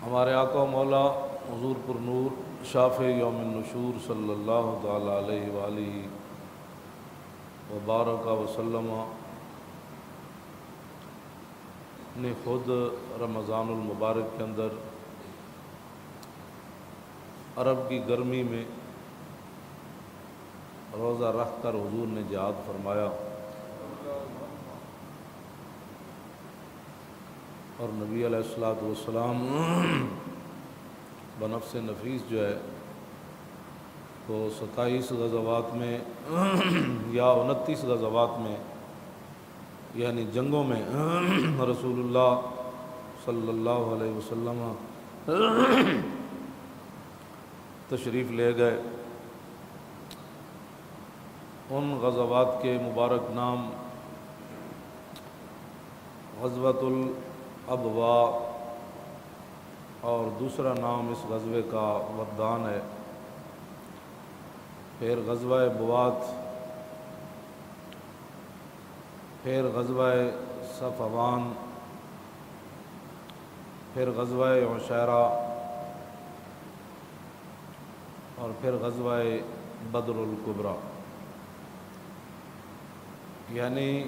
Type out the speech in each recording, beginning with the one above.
ہمارے آقا و مولا حضور پر نور شافع یوم النشور صلی اللہ تعالی علیہ وآلہ وبارک وسلم نے خود رمضان المبارک کے اندر عرب کی گرمی میں روزہ رکھ کر حضور نے جہاد فرمایا، اور نبی علیہ الصلوۃ والسلام بنفس نفیس جو ہے وہ 27 غزوات میں یا 29 غزوات میں یعنی جنگوں میں رسول اللہ صلی اللہ علیہ وسلم تشریف لے گئے۔ ان غزوات کے مبارک نام غزوۃ الابواء اور دوسرا نام اس غزوے کا ودان ہے، پھر غزوہ بوات، پھر غزوہ صفوان، پھر غزوہ عشیرہ اور پھر غزوہ بدر الکبریٰ۔ یعنی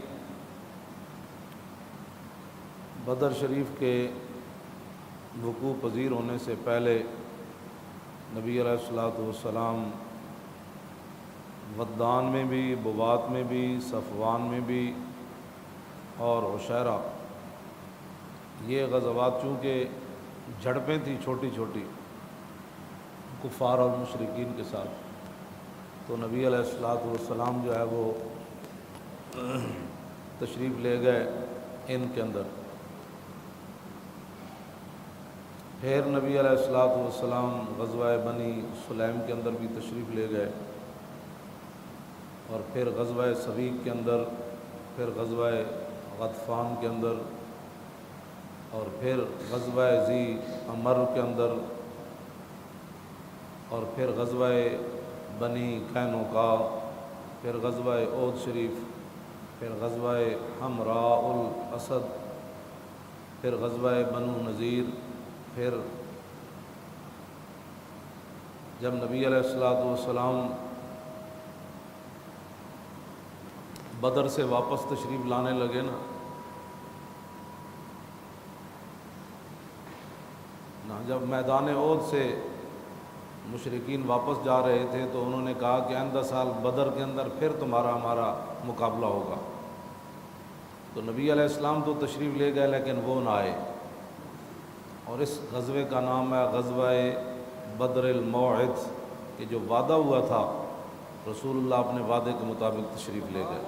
بدر شریف کے وقوع پذیر ہونے سے پہلے نبی علیہ الصلوۃ والسلام ودان میں بھی، بوات میں بھی، صفوان میں بھی اور عشیرہ، یہ غزوات چونکہ جھڑپیں تھیں چھوٹی چھوٹی کفار اور مشرکین کے ساتھ، تو نبی علیہ الصلوۃ والسلام جو ہے وہ تشریف لے گئے ان کے اندر۔ پھر نبی علیہ الصلوۃ والسلام غزوہ بنی سلیم کے اندر بھی تشریف لے گئے، اور پھر غزوہ سویق کے اندر، پھر غزوہ غطفان کے اندر، اور پھر غزوہ ذی امر کے اندر، اور پھر غزوہ بنی قینقاع، پھر غزوہ احد شریف، پھر غزوہ حمراء الاسد، پھر غزوہ بنو نذیر۔ پھر جب نبی علیہ الصلوۃ والسلام بدر سے واپس تشریف لانے لگے نا، جب میدان احد سے مشرکین واپس جا رہے تھے تو انہوں نے کہا کہ آئندہ سال بدر کے اندر پھر تمہارا ہمارا مقابلہ ہوگا۔ تو نبی علیہ السلام تو تشریف لے گئے لیکن وہ نہ آئے، اور اس غزوے کا نام ہے غزوہ بدر الموعد، کہ جو وعدہ ہوا تھا رسول اللہ اپنے وعدے کے مطابق تشریف لے گئے۔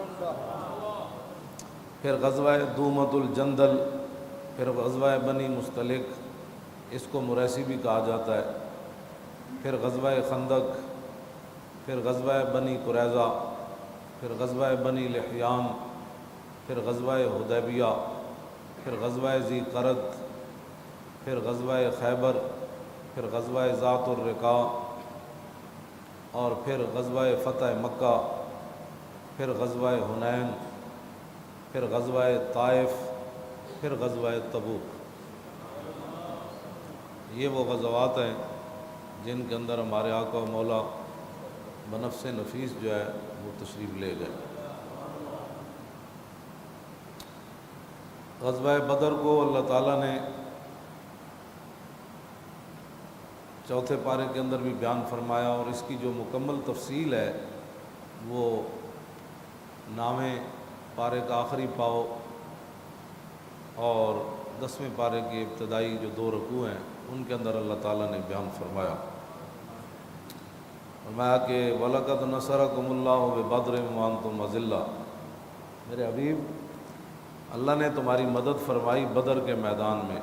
پھر غزوہ دومۃ الجندل، پھر غزوہ بنی مستلق، اس کو مریسی بھی کہا جاتا ہے، پھر غزوہ خندق، پھر غزوہ بنی قریظہ، پھر غزوہ بنی لحیان، پھر غزوہ حدیبیہ، پھر غزوہ ذی قرد، پھر غزوہ خیبر، پھر غزوہ ذات الرقاع، اور پھر غزوہ فتح مکہ، پھر غزوہ حنین، پھر غزوہ طائف، پھر غزوہ تبوک۔ یہ وہ غزوات ہیں جن کے اندر ہمارے آقا و مولا بنفس نفیس جو ہے وہ تشریف لے گئے۔ غزوہ بدر کو اللہ تعالیٰ نے چوتھے پارے کے اندر بھی بیان فرمایا، اور اس کی جو مکمل تفصیل ہے وہ 9ویں پارے کا آخری پاؤ اور 10ویں پارے کے ابتدائی جو 2 رکوع ہیں ان کے اندر اللہ تعالیٰ نے بیان فرمایا۔ فرمایا کہ وَلَقَدْ نَصَرَكُمُ اللَّهُ بِبَدْرٍ وَأَنْتُمْ أَذِلَّةٌ، میرے حبیب اللہ نے تمہاری مدد فرمائی بدر کے میدان میں۔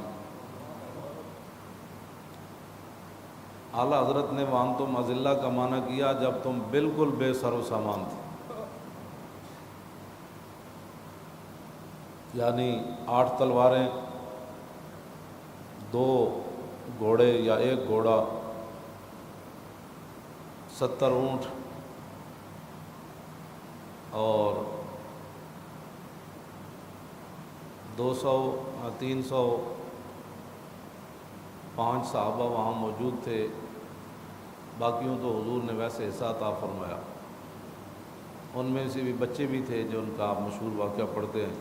اعلیٰ حضرت نے وَأَنْتُمْ أَذِلَّةٌ کا معنی کیا جب تم بالکل بے سر و سامان تھے، یعنی 8 تلواریں، 2 گھوڑے یا 1 گھوڑا، 70 اونٹ اور 200 300 5 صحابہ وہاں موجود تھے، باقیوں تو حضور نے ویسے حصہ عطا فرمایا۔ ان میں سے بھی بچے بھی تھے جو ان کا آپ مشہور واقعہ پڑھتے ہیں،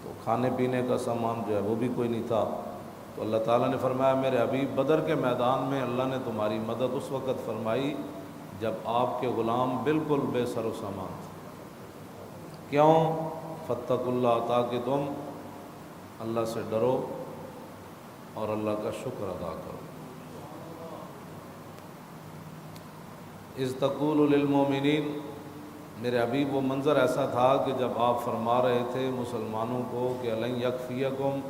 تو کھانے پینے کا سامان جو ہے وہ بھی کوئی نہیں تھا۔ تو اللہ تعالیٰ نے فرمایا میرے حبیب بدر کے میدان میں اللہ نے تمہاری مدد اس وقت فرمائی جب آپ کے غلام بالکل بے سر و سامان تھے۔ کیوں؟ فاتقوا اللہ، تاکہ تم اللہ سے ڈرو اور اللہ کا شکر ادا کرو۔ اذ تقول للمؤمنین، میرے حبیب وہ منظر ایسا تھا کہ جب آپ فرما رہے تھے مسلمانوں کو کہ الن یکفیکم،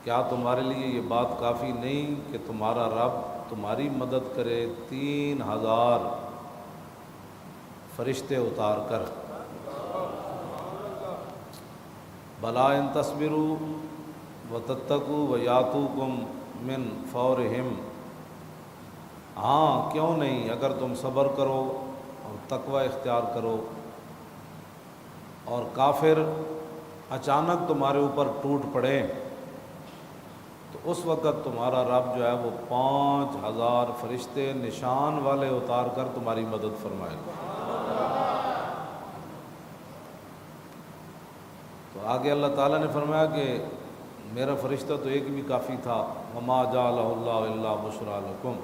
کیا تمہارے لیے یہ بات کافی نہیں کہ تمہارا رب تمہاری مدد کرے 3000 فرشتے اتار کر؟ بلا ان تصبروا وتتقوا ویاتوکم من فورہم، ہاں کیوں نہیں، اگر تم صبر کرو اور تقوی اختیار کرو اور کافر اچانک تمہارے اوپر ٹوٹ پڑے تو اس وقت تمہارا رب جو ہے وہ 5000 فرشتے نشان والے اتار کر تمہاری مدد فرمائے گا۔ تو آگے اللہ تعالیٰ نے فرمایا کہ میرا فرشتہ تو ایک بھی کافی تھا، وما جعلہ اللہ الا بشریٰ لکم،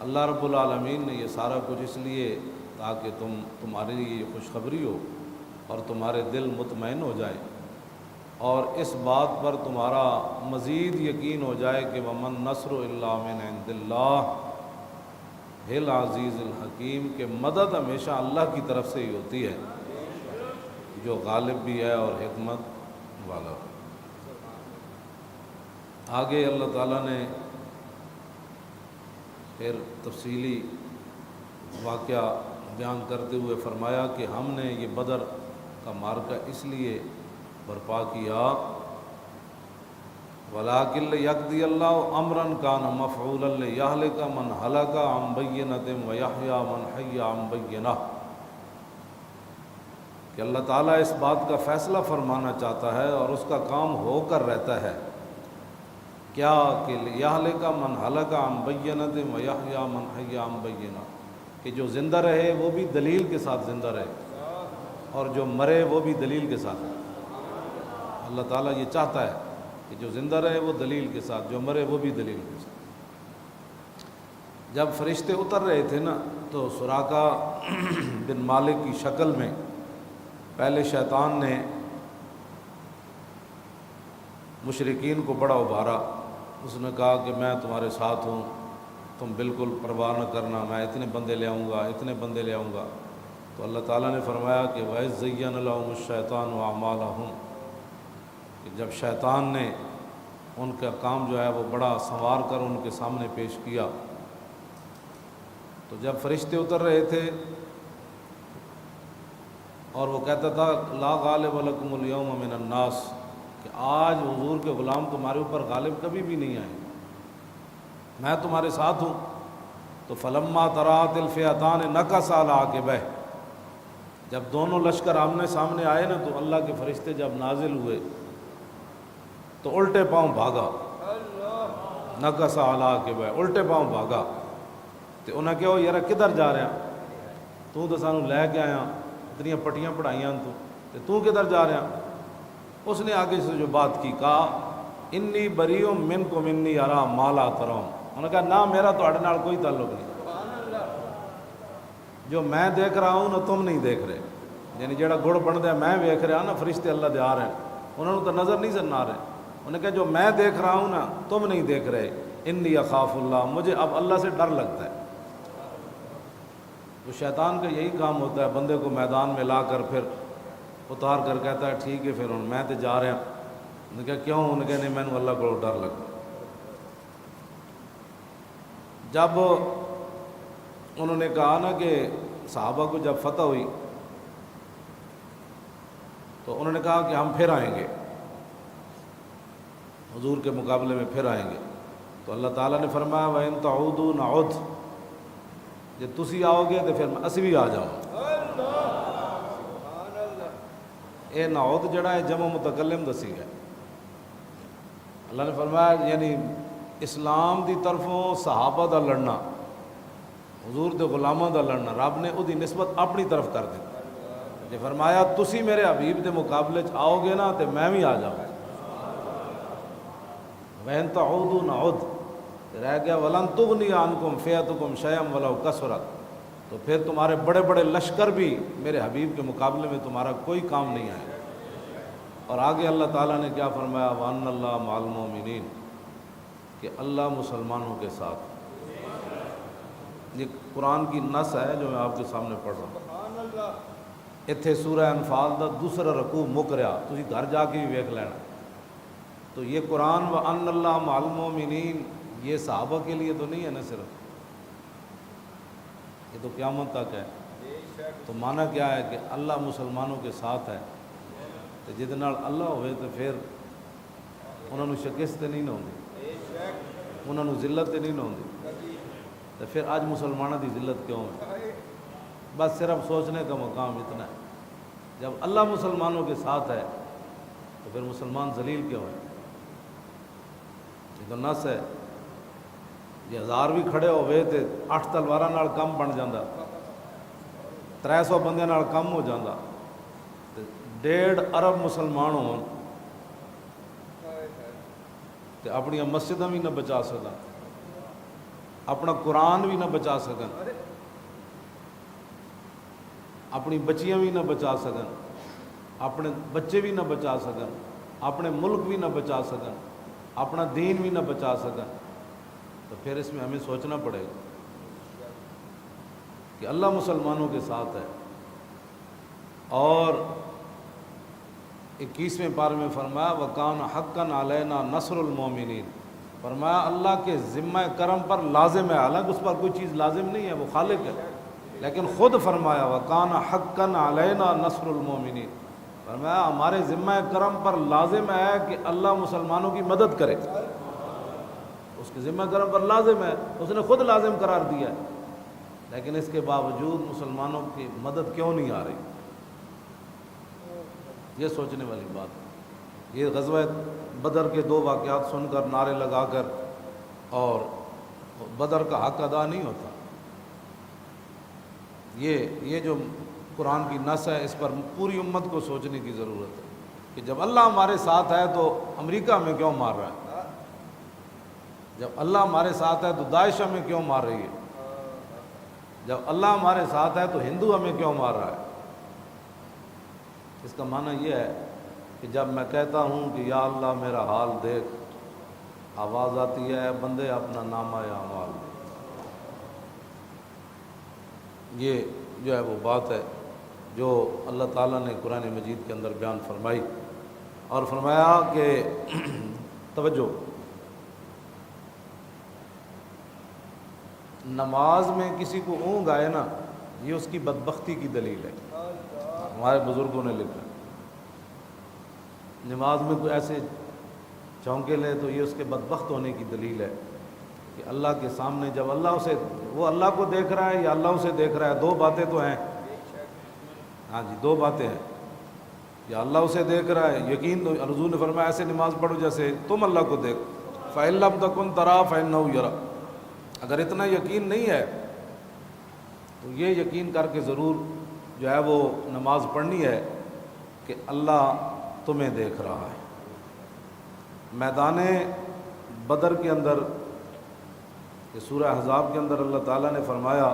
اللہ رب العالمین نے یہ سارا کچھ اس لیے تاکہ تمہارے لیے یہ خوشخبری ہو اور تمہارے دل مطمئن ہو جائیں اور اس بات پر تمہارا مزید یقین ہو جائے کہ ومن نصر الا من عند اللہ العزیز الحکیم، کہ مدد ہمیشہ اللہ کی طرف سے ہی ہوتی ہے جو غالب بھی ہے اور حکمت والا۔ آگے اللہ تعالیٰ نے پھر تفصیلی واقعہ بیان کرتے ہوئے فرمایا کہ ہم نے یہ بدر کا معرکہ اس لیے برپا کیا وَلَٰكِنْ لِيَقْضِيَ اللَّهُ أَمْرًا كَانَ مَفْعُولًا لِيَهْلِكَ مَنْ هَلَكَ عَنْ بَيِّنَةٍ وَيَحْيَىٰ مَنْ حَيَّ عَنْ بَيِّنَةٍ، کہ اللہ تعالیٰ اس بات کا فیصلہ فرمانا چاہتا ہے اور اس کا کام ہو کر رہتا ہے، کیا کہ لِيَهْلِكَ مَنْ هَلَكَ عَنْ بَيِّنَةٍ وَيَحْيَىٰ مَنْ حَيَّ عَنْ بَيِّنَةٍ، کہ جو زندہ رہے وہ بھی دلیل کے ساتھ زندہ رہے اور جو مرے وہ بھی دلیل کے ساتھ۔ اللہ تعالیٰ یہ چاہتا ہے کہ جو زندہ رہے وہ دلیل کے ساتھ، جو مرے وہ بھی دلیل کے ساتھ۔ جب فرشتے اتر رہے تھے نا تو سراقہ بن مالک کی شکل میں پہلے شیطان نے مشرکین کو بڑا ابھارا، اس نے کہا کہ میں تمہارے ساتھ ہوں، تم بالکل پرواہ نہ کرنا، میں اتنے بندے لے آؤں گا، اتنے بندے لے آؤں گا۔ تو اللہ تعالیٰ نے فرمایا کہ وَإِذْ زَيَّنَ لَهُمُ الشَّيْطَانُ أَعْمَالَهُمْ، کہ جب شیطان نے ان کا کام جو ہے وہ بڑا سنوار کر ان کے سامنے پیش کیا، تو جب فرشتے اتر رہے تھے اور وہ کہتا تھا لا غالب لکم اليوم من الناس، کہ آج حضور کے غلام تمہارے اوپر غالب کبھی بھی نہیں آئے، میں تمہارے ساتھ ہوں۔ تو فلما تراءت الفئتان نکص علی عقبیہ، جب دونوں لشکر آمنے سامنے آئے نا تو اللہ کے فرشتے جب نازل ہوئے تو الٹے پاؤں بھاگا، نکص علی عقبیہ، الٹے پاؤں بھاگا۔ تو انہیں کہو یار کدھر جا رہا، تو سانو لے کے آیا، اتنی پٹیاں پڑھائیاں تو کدھر جا رہا؟ اس نے آگے سے جو بات کی، کہا انی بریء منکم انی اری ما لا ترون، انہوں نے کہا نہ میرا تہاڈے نال کوئی تعلق نہیں، جو میں دیکھ رہا ہوں نا تم نہیں دیکھ رہے، یعنی جیڑا گڑ بندا ہے میں ویکھ رہا نا، فرشتے اللہ دے آ رہے ہیں، انہوں نے تو نظر نہیں سن آ رہے، انہوں نے کہا جو میں دیکھ رہا ہوں نا تم نہیں دیکھ رہے، انی اخاف اللہ، مجھے اب اللہ سے ڈر لگتا ہے۔ تو شیطان کا یہی کام ہوتا ہے، بندے کو میدان میں لا کر پھر اتار کر کہتا ہے ٹھیک ہے پھر میں تو جا رہا ہوں۔ انہوں نے کہا کیوں؟ انہوں نے کہا نہیں مینوں اللہ کو ڈر لگتا۔ جب انہوں نے کہا نا کہ صحابہ کو جب فتح ہوئی تو انہوں نے کہا کہ ہم پھر آئیں گے، حضور کے مقابلے میں پھر آئیں گے، تو اللہ تعالیٰ نے فرمایا وَإِن تَعُودُوا نَعُدْ، جب تسی آؤ گے تو پھر اسی بھی آ جاؤں۔ اے نعود جڑا ہے جمع متکلم دسی ہے، اللہ نے فرمایا یعنی اسلام دی طرفوں صحابہ دا لڑنا، حضور دے غلاماں دا لڑنا، رب نے وہ دی نسبت اپنی طرف کر دی جی، فرمایا تسی میرے حبیب دے مقابلے چ آؤ گے نا تو میں بھی آ جاؤں، وَإِن تَعُودُوا نَعُدْ، رہ گیا وَلَن تُغْنِيَ عَنْكُمْ فِئَتُكُمْ شَيْئًا وَلَوْ كَثُرَتْ، تو پھر تمہارے بڑے بڑے لشکر بھی میرے حبیب کے مقابلے میں تمہارا کوئی کام نہیں آئے۔ اور آگے اللہ تعالیٰ نے کیا فرمایا، وَأَنَّ اللَّهَ مَعَ الْمُؤْمِنِينَ، کہ اللہ مسلمانوں کے ساتھ۔ یہ قرآن کی نص ہے جو میں آپ کے سامنے پڑھ رہا ہوں۔ اتھے سورہ انفال دا دوسرا رکوع مک رہا، تسی گھر جا کے بھی ویکھ لینا۔ تو یہ قرآن وَأَنَّ اللَّهَ مَعَ الْمُؤْمِنِينَ یہ صحابہ کے لیے تو نہیں ہے نا صرف، یہ تو قیامت تک ہے۔ تو معنی کیا ہے کہ اللہ مسلمانوں کے ساتھ ہے، تو جہدے نال اللہ ہوئے تو پھر انہوں نے شکست نہیں نہ ہوندی، انہوں نے ذلت نہیں نہ ہوندی، تو پھر آج مسلمانوں دی ذلت کیوں ہے؟ بس صرف سوچنے کا مقام اتنا ہے، جب اللہ مسلمانوں کے ساتھ ہے تو پھر مسلمان ذلیل کیوں ہے؟ یہ تو نص ہے، یہ 1000 بھی کھڑے ہوئے تو 8 تلواراں نال کم بن جاندہ، 300 بندے نال کم ہو جاندہ، 1.5 ارب مسلمان ہون تو اپنی مسجداں بھی نہ بچا سکن، اپنا قرآن بھی نہ بچا سکن، اپنی بچیاں بھی نہ بچا سکن، اپنے بچے بھی نہ بچا سکن، اپنے ملک بھی نہ بچا سکن، اپنا دین بھی نہ بچا سکن، تو پھر اس میں ہمیں سوچنا پڑے گا کہ اللہ مسلمانوں کے ساتھ ہے۔ اور 21ویں پارے میں فرمایا وَكَانَ حَقًّا عَلَيْنَا نَصْرُ الْمُؤْمِنِينَ، فرمایا اللہ کے ذمہ کرم پر لازم ہے، حالانکہ اس پر کوئی چیز لازم نہیں ہے، وہ خالق ہے، لیکن خود فرمایا وَكَانَ حَقًّا عَلَيْنَا نَصْرُ الْمُؤْمِنِينَ، فرمایا ہمارے ذمہ کرم پر لازم ہے کہ اللہ مسلمانوں کی مدد کرے، اس کے ذمہ کرم پر لازم ہے، اس نے خود لازم قرار دیا ہے، لیکن اس کے باوجود مسلمانوں کی مدد کیوں نہیں آ رہی؟ یہ سوچنے والی بات ہے۔ یہ غزوہ بدر کے 2 واقعات سن کر نعرے لگا کر اور بدر کا حق ادا نہیں ہوتا۔ یہ جو قرآن کی نص ہے اس پر پوری امت کو سوچنے کی ضرورت ہے کہ جب اللہ ہمارے ساتھ ہے تو امریکہ ہمیں کیوں مار رہا ہے؟ جب اللہ ہمارے ساتھ ہے تو داعش ہمیں کیوں مار رہی ہے؟ جب اللہ ہمارے ساتھ ہے تو ہندو ہمیں کیوں مار رہا ہے؟ اس کا معنی یہ ہے کہ جب میں کہتا ہوں کہ یا اللہ میرا حال دیکھ، آواز آتی ہے بندے اپنا نامہ اعمال دے۔ یہ جو ہے وہ بات ہے جو اللہ تعالیٰ نے قرآن مجید کے اندر بیان فرمائی، اور فرمایا کہ توجہ، نماز میں کسی کو اونگ آئے نا یہ اس کی بدبختی کی دلیل ہے۔ ہمارے بزرگوں نے لکھا نماز میں کوئی ایسے چونکے لے تو یہ اس کے بدبخت ہونے کی دلیل ہے کہ اللہ کے سامنے جب وہ اللہ کو دیکھ رہا ہے یا اللہ اسے دیکھ رہا ہے، 2 باتیں تو ہیں، ہاں جی 2 باتیں ہیں، یا اللہ اسے دیکھ رہا ہے، یقین تو حضور نے فرمایا ایسے نماز پڑھو جیسے تم اللہ کو دیکھ، فَإِن لَمْ تَكُنْ تَرَاهُ فَإِنَّهُ يَرَاكَ، اگر اتنا یقین نہیں ہے تو یہ یقین کر کے ضرور جو ہے وہ نماز پڑھنی ہے کہ اللہ تمہیں دیکھ رہا ہے۔ میدان بدر کے اندر کہ سورہ احزاب کے اندر اللہ تعالیٰ نے فرمایا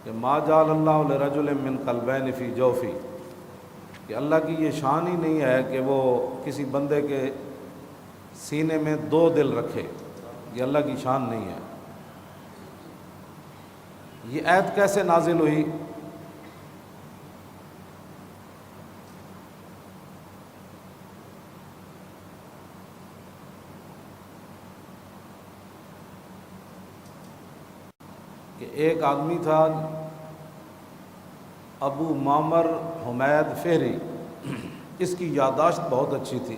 کہ ما جعل اللہ لرجل من قلبین فی جوفی، کہ اللہ کی یہ شان ہی نہیں ہے کہ وہ کسی بندے کے سینے میں 2 دل رکھے، یہ اللہ کی شان نہیں ہے۔ یہ آیت کیسے نازل ہوئی؟ کہ ایک آدمی تھا ابو معمر حمید فہری، اس کی یادداشت بہت اچھی تھی،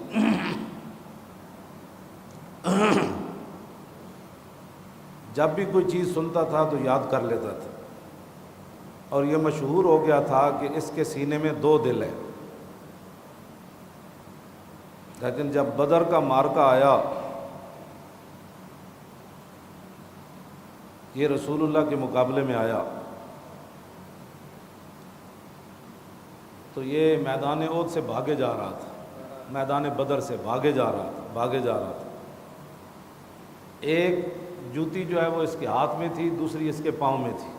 جب بھی کوئی چیز سنتا تھا تو یاد کر لیتا تھا، اور یہ مشہور ہو گیا تھا کہ اس کے سینے میں 2 دل ہیں۔ لیکن جب بدر کا معرکہ آیا، یہ رسول اللہ کے مقابلے میں آیا، تو یہ میدان احد سے بھاگے جا رہا تھا، میدان بدر سے بھاگے جا رہا تھا۔ ایک جوتی جو ہے وہ اس کے ہاتھ میں تھی، دوسری اس کے پاؤں میں تھی۔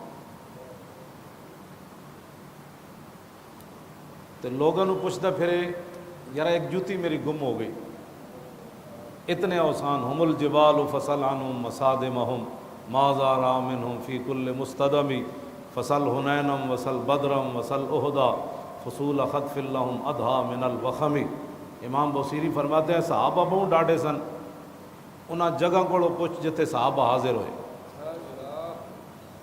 تو لوگوں نے پوچھتا پھرے، یار ایک جوتی میری گم ہو گئی، اتنے اوسان ہم الجبال فصل عنہم مسادمہم ما زارا منہم فی کل مستدمی فصل حنینم وصل بدرم وصل احدا فصول خطف لہم ادھا من الوخمی۔ امام بوسیری فرماتے ہیں صحابہ بہت ڈاڈے سن، انہاں جگہ کو پوچھ جتے صحابہ حاضر ہوئے،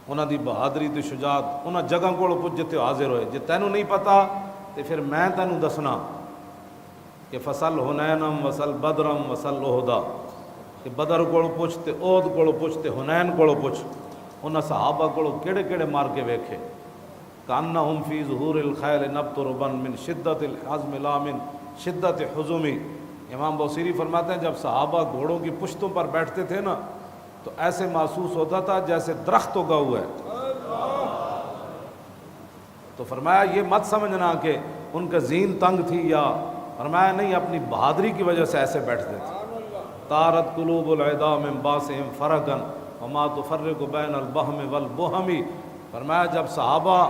انہاں دی بہادری تے شجاعت انہاں جگہ کو پوچھ جتے حاضر ہوئے۔ جے تینوں نہیں پتا تے پھر میں تینوں دسنا کہ فصل حنینم وصل بدرم وصل احدا، کہ بدر کو پوچھ تے احد کو پوچھ تے حنین کو پوچھ، انہاں صحابہ کو کیڑے کیڑے مار کے ویکھے۔ کانہم فی ظہور الخیل نبتربن من شدت الحزم لا من شدت حزمی۔ امام بوسیری فرماتے ہیں جب صحابہ گھوڑوں کی پشتوں پر بیٹھتے تھے نا تو ایسے محسوس ہوتا تھا جیسے درخت اگا ہوا ہے۔ تو فرمایا یہ مت سمجھنا کہ ان کا ذہن تنگ تھی، یا فرمایا نہیں، اپنی بہادری کی وجہ سے ایسے بیٹھتے تھے۔ طارت قلوب العدا من باسہم فرقا وما تفرق بین البہم والبہم۔ فرمایا جب صحابہ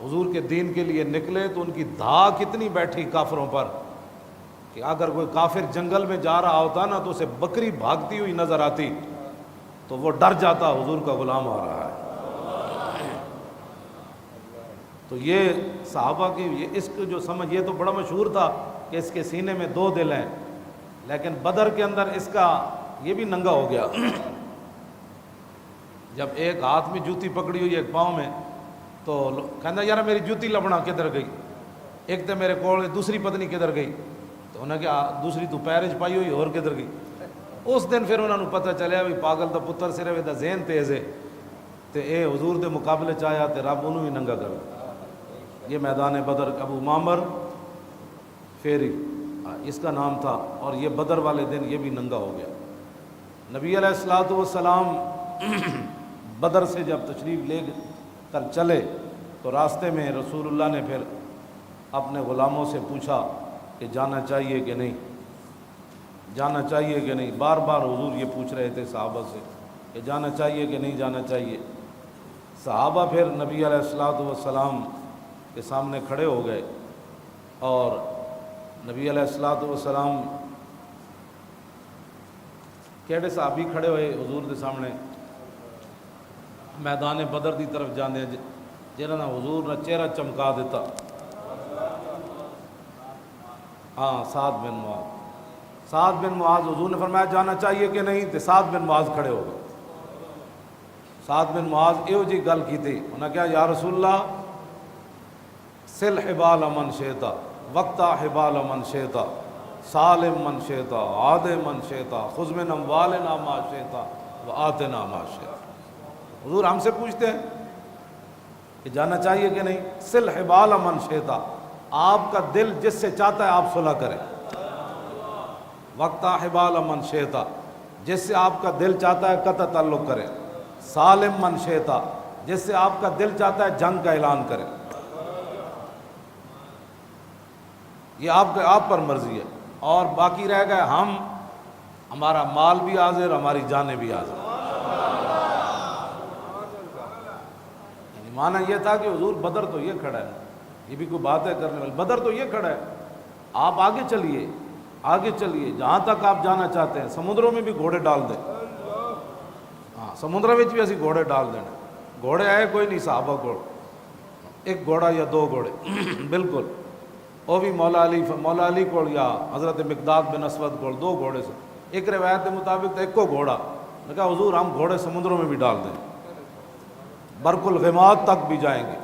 حضور کے دین کے لیے نکلے تو ان کی دھا کتنی بیٹھی کافروں پر کہ اگر کوئی کافر جنگل میں جا رہا ہوتا نا تو اسے بکری بھاگتی ہوئی نظر آتی تو وہ ڈر جاتا حضور کا غلام آ رہا ہے۔ تو یہ صحابہ کی یہ عشق جو سمجھ، یہ تو بڑا مشہور تھا کہ اس کے سینے میں دو دل ہیں، لیکن بدر کے اندر اس کا یہ بھی ننگا ہو گیا۔ جب ایک ہاتھ میں جوتی پکڑی ہوئی ایک پاؤں میں، تو کہنا یار میری جوتی لبنا کدھر گئی، ایک تو میرے کول دوسری پتنی کدھر گئی، تو انہیں کہا دوسری تو پیرج پائی ہوئی اور کدھر گئی۔ اس دن پھر انہوں نے پتہ چلیا بھی پاگل دا پتر صرف دا ذہن تیز ہے، تے اے حضور دے مقابلے چاہیا تے رب انہوں ہی ننگا کر۔ یہ میدان بدر ابو معمر فیری اس کا نام تھا، اور یہ بدر والے دن یہ بھی ننگا ہو گیا۔ نبی علیہ الصلوۃ والسلام بدر سے جب تشریف لے کر چلے تو راستے میں رسول اللہ نے پھر اپنے غلاموں سے پوچھا کہ جانا چاہیے کہ نہیں، جانا چاہیے کہ نہیں۔ بار بار حضور یہ پوچھ رہے تھے صحابہ سے کہ جانا چاہیے کہ نہیں جانا چاہیے۔ صحابہ پھر نبی علیہ الصلوۃ والسلام کے سامنے کھڑے ہو گئے، اور نبی علیہ الصلوۃ والسلام کیڑے صحابی کھڑے ہوئے حضور کے سامنے میدان بدر دی طرف جانے، جنہوں نے حضور نے چہرہ چمکا دیتا۔ ہاں سعد بن معاذ حضور نے فرمایا جانا چاہیے کہ نہیں، تو سعد بن معاذ کھڑے ہو گئے۔ سعد بن معاذ ایو جی گل کی تھی، انہوں نے کہا یا رسول اللہ سل حبال من شیتا وقتا حبال من شیتا سالم من شیتا عاد من شیتا خذ من اموالنا ما شیتا وآتنا ما شیتا۔ حضور ہم سے پوچھتے ہیں کہ جانا چاہیے کہ نہیں، سل حبال من شیتا، آپ کا دل جس سے چاہتا ہے آپ صلح کریں، وقتا حبال من شیتا، جس سے آپ کا دل چاہتا ہے قطع تعلق کریں، سالم من شیتا، جس سے آپ کا دل چاہتا ہے جنگ کا اعلان کریں۔ یہ آپ پر مرضی ہے، اور باقی رہ گئے ہم، ہمارا مال بھی حاضر، ہماری جانیں بھی حاضر۔ یعنی معنی یہ تھا کہ حضور بدر تو یہ کھڑا ہے، یہ بھی کوئی بات ہے کرنے والی، بدر تو یہ کھڑا ہے، آپ آگے چلیے، آگے چلیے جہاں تک آپ جانا چاہتے ہیں، سمندروں میں بھی گھوڑے ڈال دیں۔ ہاں سمندر میں بھی اسی گھوڑے ڈال دینا، گھوڑے آئے کوئی نہیں صحابہ کو، ایک گھوڑا یا دو گھوڑے بالکل، وہ بھی مولا علی کو یا حضرت مقداد بن اسود کو دو گھوڑے سے، ایک روایت کے مطابق ایک کو گھوڑا، میں کہا حضور ہم گھوڑے سمندروں میں بھی ڈال دیں، برق الغماد تک بھی جائیں گے،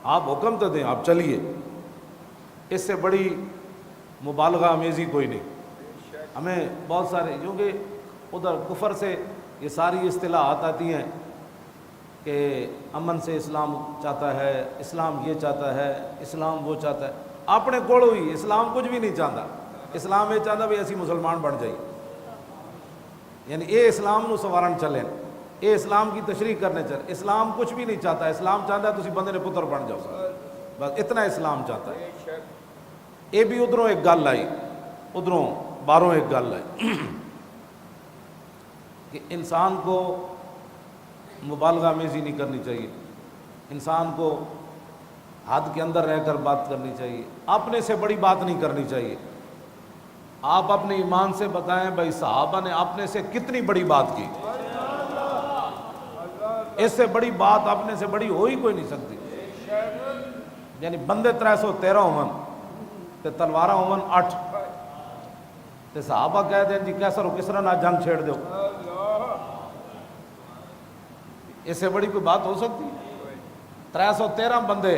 آپ حکم تو دیں، آپ چلیے، اس سے بڑی مبالغہ امیزی کوئی نہیں۔ ہمیں بہت سارے کیونکہ ادھر کفر سے یہ ساری اصطلاحات آتی ہیں کہ امن سے اسلام چاہتا ہے، اسلام یہ چاہتا ہے، اسلام وہ چاہتا ہے، اپنے کوڑ ہوئی اسلام کچھ بھی نہیں چاہتا، اسلام یہ چاہتا بھی اسی مسلمان بن جائیے، یعنی اے اسلام نو سوارن چلیں، اے اسلام کی تشریح کرنے چلیں۔ اسلام کچھ بھی نہیں چاہتا، اسلام چاہتا ہے تسی بندے نے پتر بن جاؤ، بس اتنا اسلام چاہتا ہے۔ یہ بھی ادھروں ایک گل آئی، ادھروں باہروں ایک گل آئی کہ انسان کو مبالغہ آمیزی نہیں کرنی چاہیے، انسان کو حد کے اندر رہ کر بات کرنی چاہیے، اپنے سے بڑی بات نہیں کرنی چاہیے۔ آپ اپنے ایمان سے بتائیں بھائی صحابہ نے اپنے سے کتنی بڑی بات کی، اس سے بڑی بات اپنے سے بڑی ہو ہی کوئی نہیں سکتی۔ یعنی بندے 313 ہون تے تلوارہ ہون 8 تے صحابہ کہہ دیں جی کیسر و کسرا نہ جنگ چھیڑ دو، اس سے بڑی کوئی بات ہو سکتی؟ 313 بندے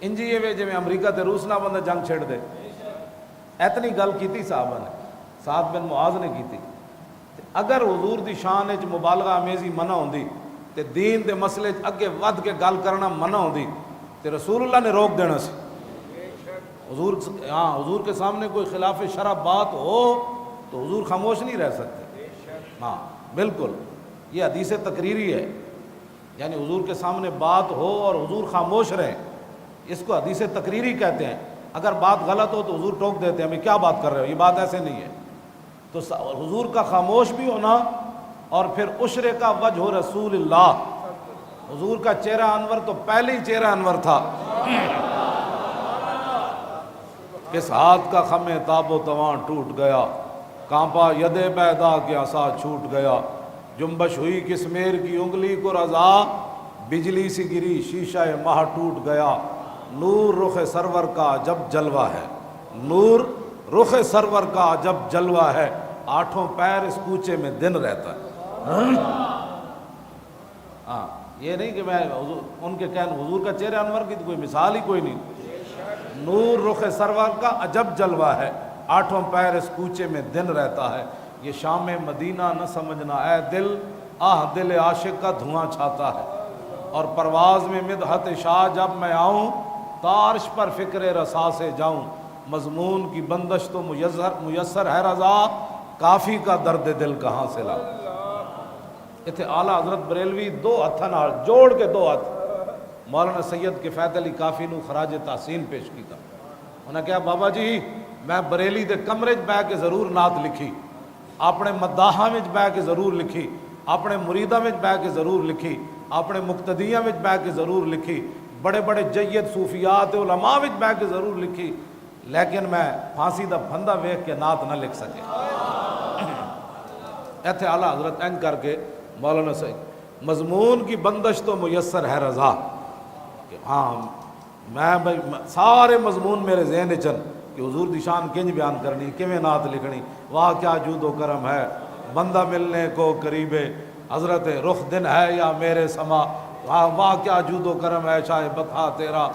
انجی یہ جی میں امریکہ تے روس نہ بندہ جنگ چھیڑ دے، اتنی گل کیتی صحابہ نے، سعد بن معاذ نے کیتی۔ اگر حضور دی شان وچ مبالغہ آمیزی منع ہوندی تے دین دے مسئلے اگے ود کے گل کرنا منع ہوندی تے رسول اللہ نے روک دینا سی۔ حضور کے سامنے کوئی خلاف شرع بات ہو تو حضور خاموش نہیں رہ سکتے۔ ہاں بالکل، یہ حدیث تقریری ہے، یعنی حضور کے سامنے بات ہو اور حضور خاموش رہیں، اس کو حدیث تقریری کہتے ہیں۔ اگر بات غلط ہو تو حضور ٹوک دیتے ہیں ہمیں کیا بات کر رہے ہو، یہ بات ایسے نہیں ہے۔ تو حضور کا خاموش بھی ہونا، اور پھر عشرے کا وجہ رسول اللہ، حضور کا چہرہ انور تو پہلے ہی چہرہ انور تھا۔ کس ہاتھ کا خم تاب و تواں ٹوٹ گیا، کانپا ید بیدا کے عصا چھوٹ گیا، جنبش ہوئی کس میر کی انگلی کو رضا، بجلی سی گری شیشہ ماہ ٹوٹ گیا، نور رخ سرور کا جب جلوہ ہے، نور رخ سرور کا جب جلوہ ہے، 8 پیر اس کوچے میں دن رہتا ہے۔ ہاں یہ نہیں کہ میں ان کے کہنے حضور کا چہرہ انور کی تو کوئی مثال ہی کوئی نہیں۔ نور رخ سرور کا عجب جلوہ ہے، 8 پیر اس کوچے میں دن رہتا ہے، یہ شام مدینہ نہ سمجھنا اے دل، آہ دل عاشق کا دھواں چھاتا ہے، اور پرواز میں مدحت شاہ جب میں آؤں، تارش پر فکر رسا سے جاؤں، مضمون کی بندش تو میسر ہے رضا، کافی کا درد دل کہاں سے لا۔ اتنے اعلیٰ حضرت بریلوی 2 ہتھاں نال جوڑ کے 2 ہاتھ مولانا سید کفایت علی کافی نو خراج تحسین پیش کیتا۔ انہوں نے کہا بابا جی میں بریلی دے کمرے بہ کے ضرور نعت لکھی، اپنے مداحاں وچ بہ کے ضرور لکھی، اپنے مریداں وچ بہ کے ضرور لکھی، اپنے مقتدیاں وچ بہ کے ضرور لکھی، بڑے بڑے جید صوفیات علماء وچ بہ کے ضرور لکھی، لیکن میں پھانسی دا پھندا ویکھ کے نعت نہ لکھ سکے۔ ایتھے اعلیٰ حضرت این کر کے مولانا سید مضمون کی بندش تو میسر ہے رضا، کہ ہاں میں سارے مضمون میرے ذہن چن کہ حضور دی شان کنج بیان کرنی، کیویں نعت لکھنی، واہ کیا جود و کرم ہے، بندہ ملنے کو قریب حضرت رخ دن ہے یا میرے سما، واہ کیا جود و کرم ہے شاہ بطحا تیرا،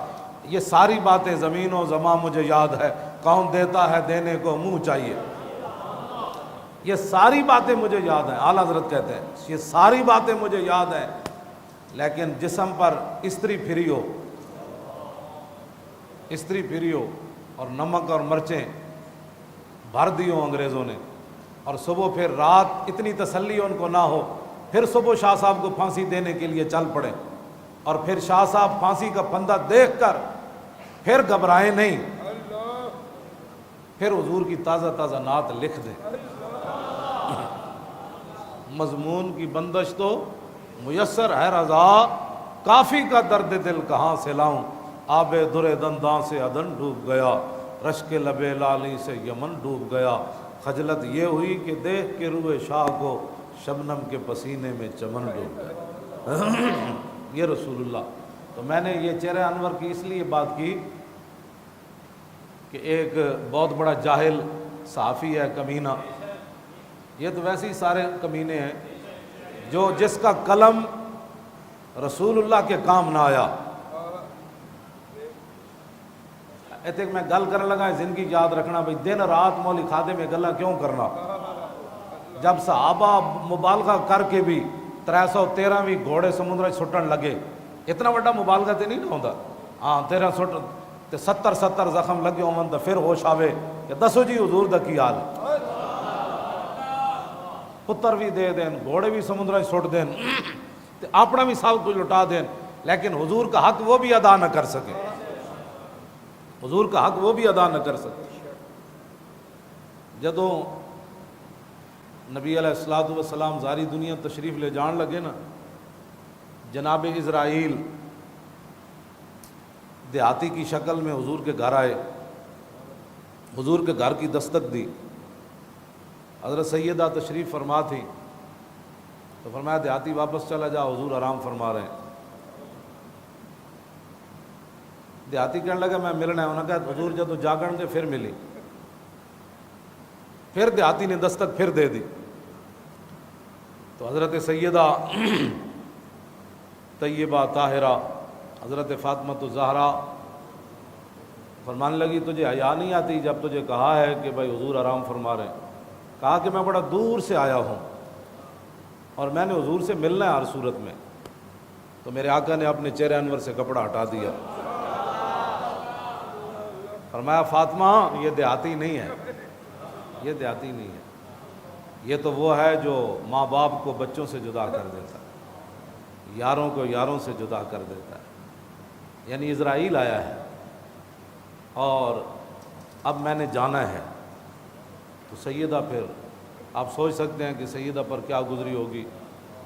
یہ ساری باتیں زمین و زماں مجھے یاد ہے، کون دیتا ہے دینے کو منہ چاہیے، یہ ساری باتیں مجھے یاد ہیں۔ اعلیٰ حضرت کہتے ہیں یہ ساری باتیں مجھے یاد ہیں، لیکن جسم پر استری پھری ہو، استری پھری ہو اور نمک اور مرچیں بھر دی ہوں انگریزوں نے، اور صبح پھر رات اتنی تسلی ان کو نہ ہو، پھر صبح شاہ صاحب کو پھانسی دینے کے لیے چل پڑے، اور پھر شاہ صاحب پھانسی کا پھندا دیکھ کر پھر گھبرائیں نہیں، پھر حضور کی تازہ تازہ نعت لکھ دیں۔ مضمون کی بندش تو میسر ہے رضا، کافی کا درد دل کہاں سے لاؤں، آب در دنداں سے عدن ڈوب گیا، رشک لب لالی سے یمن ڈوب گیا، خجلت یہ ہوئی کہ دیکھ کے روئے شاہ کو، شبنم کے پسینے میں چمن ڈوب گیا۔ یہ رسول اللہ۔ تو میں نے یہ چہرہ انور کی اس لیے بات کی کہ ایک بہت بڑا جاہل صحافی ہے کمینہ، یہ تو ویسے ہی سارے کمینے ہیں، جو جس کا قلم رسول اللہ کے کام نہ آیا۔ ایتے میں گل کرنے لگا زندگی یاد رکھنا بھئی دن رات مولی کھادے میں گلہ کیوں کرنا، جب صحابہ مبالغہ کر کے بھی 313 گھوڑے سمندر سٹن لگے، اتنا بڑا مبالغہ تے نہیں نہ ہوتا، ہاں 13 سٹ تے 70 زخم لگے ہون تے پھر ہوش آوے کہ دسو جی حضور دا کی حال، پتر بھی دے دین، گھوڑے بھی سمندر سٹ دین تے اپنا بھی سب کچھ لٹا دین، لیکن حضور کا حق وہ بھی ادا نہ کر سکے، حضور کا حق وہ بھی ادا نہ کر سکے۔ جدوں نبی علیہ الصلوۃ والسلام ظاہری دنیا تشریف لے جان لگے نا، جناب اسرائیل دیہاتی کی شکل میں حضور کے گھر آئے، حضور کے گھر کی دستک دی، حضرت سیدہ تشریف فرما تھی تو فرمایا دیہاتی واپس چلا جا، حضور آرام فرما رہے ہیں۔ دیہاتی کہنے لگا میں ملنا ہے، انہوں نے کہا حضور جدو جاگن گے پھر ملی، پھر دیہاتی نے دستک پھر دے دی تو حضرت سیدہ طیبہ طاہرہ حضرت فاطمہ الزہرا فرمانے لگی تجھے حیا نہیں آتی جب تجھے کہا ہے کہ بھائی حضور آرام فرما رہے ہیں؟ کہا کہ میں بڑا دور سے آیا ہوں اور میں نے حضور سے ملنا ہے ہر صورت میں، تو میرے آقا نے اپنے چہرے انور سے کپڑا ہٹا دیا، فرمایا فاطمہ یہ دیہاتی نہیں ہے، یہ دیہاتی نہیں ہے، یہ تو وہ ہے جو ماں باپ کو بچوں سے جدا کر دیتا ہے، یاروں کو یاروں سے جدا کر دیتا ہے، یعنی اسرائیل آیا ہے اور اب میں نے جانا ہے۔ تو سیدہ پھر آپ سوچ سکتے ہیں کہ سیدہ پر کیا گزری ہوگی۔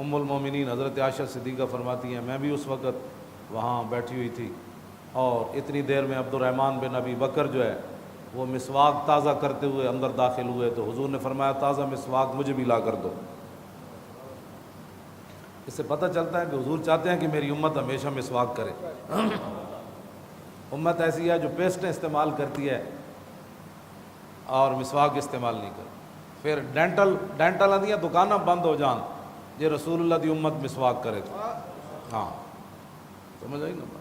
ام المومنین حضرت عائشہ صدیقہ فرماتی ہیں میں بھی اس وقت وہاں بیٹھی ہوئی تھی اور اتنی دیر میں عبد الرحمن بن ابی بکر جو ہے وہ مسواک تازہ کرتے ہوئے اندر داخل ہوئے تو حضور نے فرمایا تازہ مسواک مجھے بھی لا کر دو۔ اس سے پتہ چلتا ہے کہ حضور چاہتے ہیں کہ میری امت ہمیشہ مسواک کرے۔ امت ایسی ہے جو پیسٹیں استعمال کرتی ہے اور مسواک استعمال نہیں کرتی، پھر ڈینٹل دیا دکانیں بند ہو جان جی رسول اللہ دی امت مسواک کرے تو ہاں سمجھ آئی نا بات۔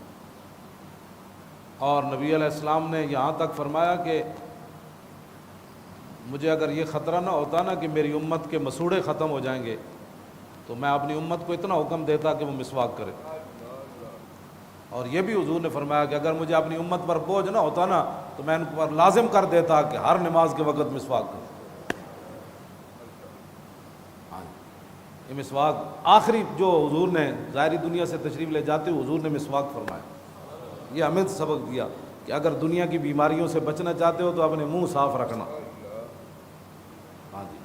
اور نبی علیہ السلام نے یہاں تک فرمایا کہ مجھے اگر یہ خطرہ نہ ہوتا نا کہ میری امت کے مسوڑے ختم ہو جائیں گے تو میں اپنی امت کو اتنا حکم دیتا کہ وہ مسواک کرے، اور یہ بھی حضور نے فرمایا کہ اگر مجھے اپنی امت پر بوجھ نہ ہوتا نا تو میں ان پر لازم کر دیتا کہ ہر نماز کے وقت مسواک کرے۔ ہاں یہ مسواک آخری جو حضور نے ظاہری دنیا سے تشریف لے جاتے ہوئے حضور نے مسواک فرمایا، یہ ہمیں سبق دیا کہ اگر دنیا کی بیماریوں سے بچنا چاہتے ہو تو اپنے منہ صاف رکھنا۔ ہاں جی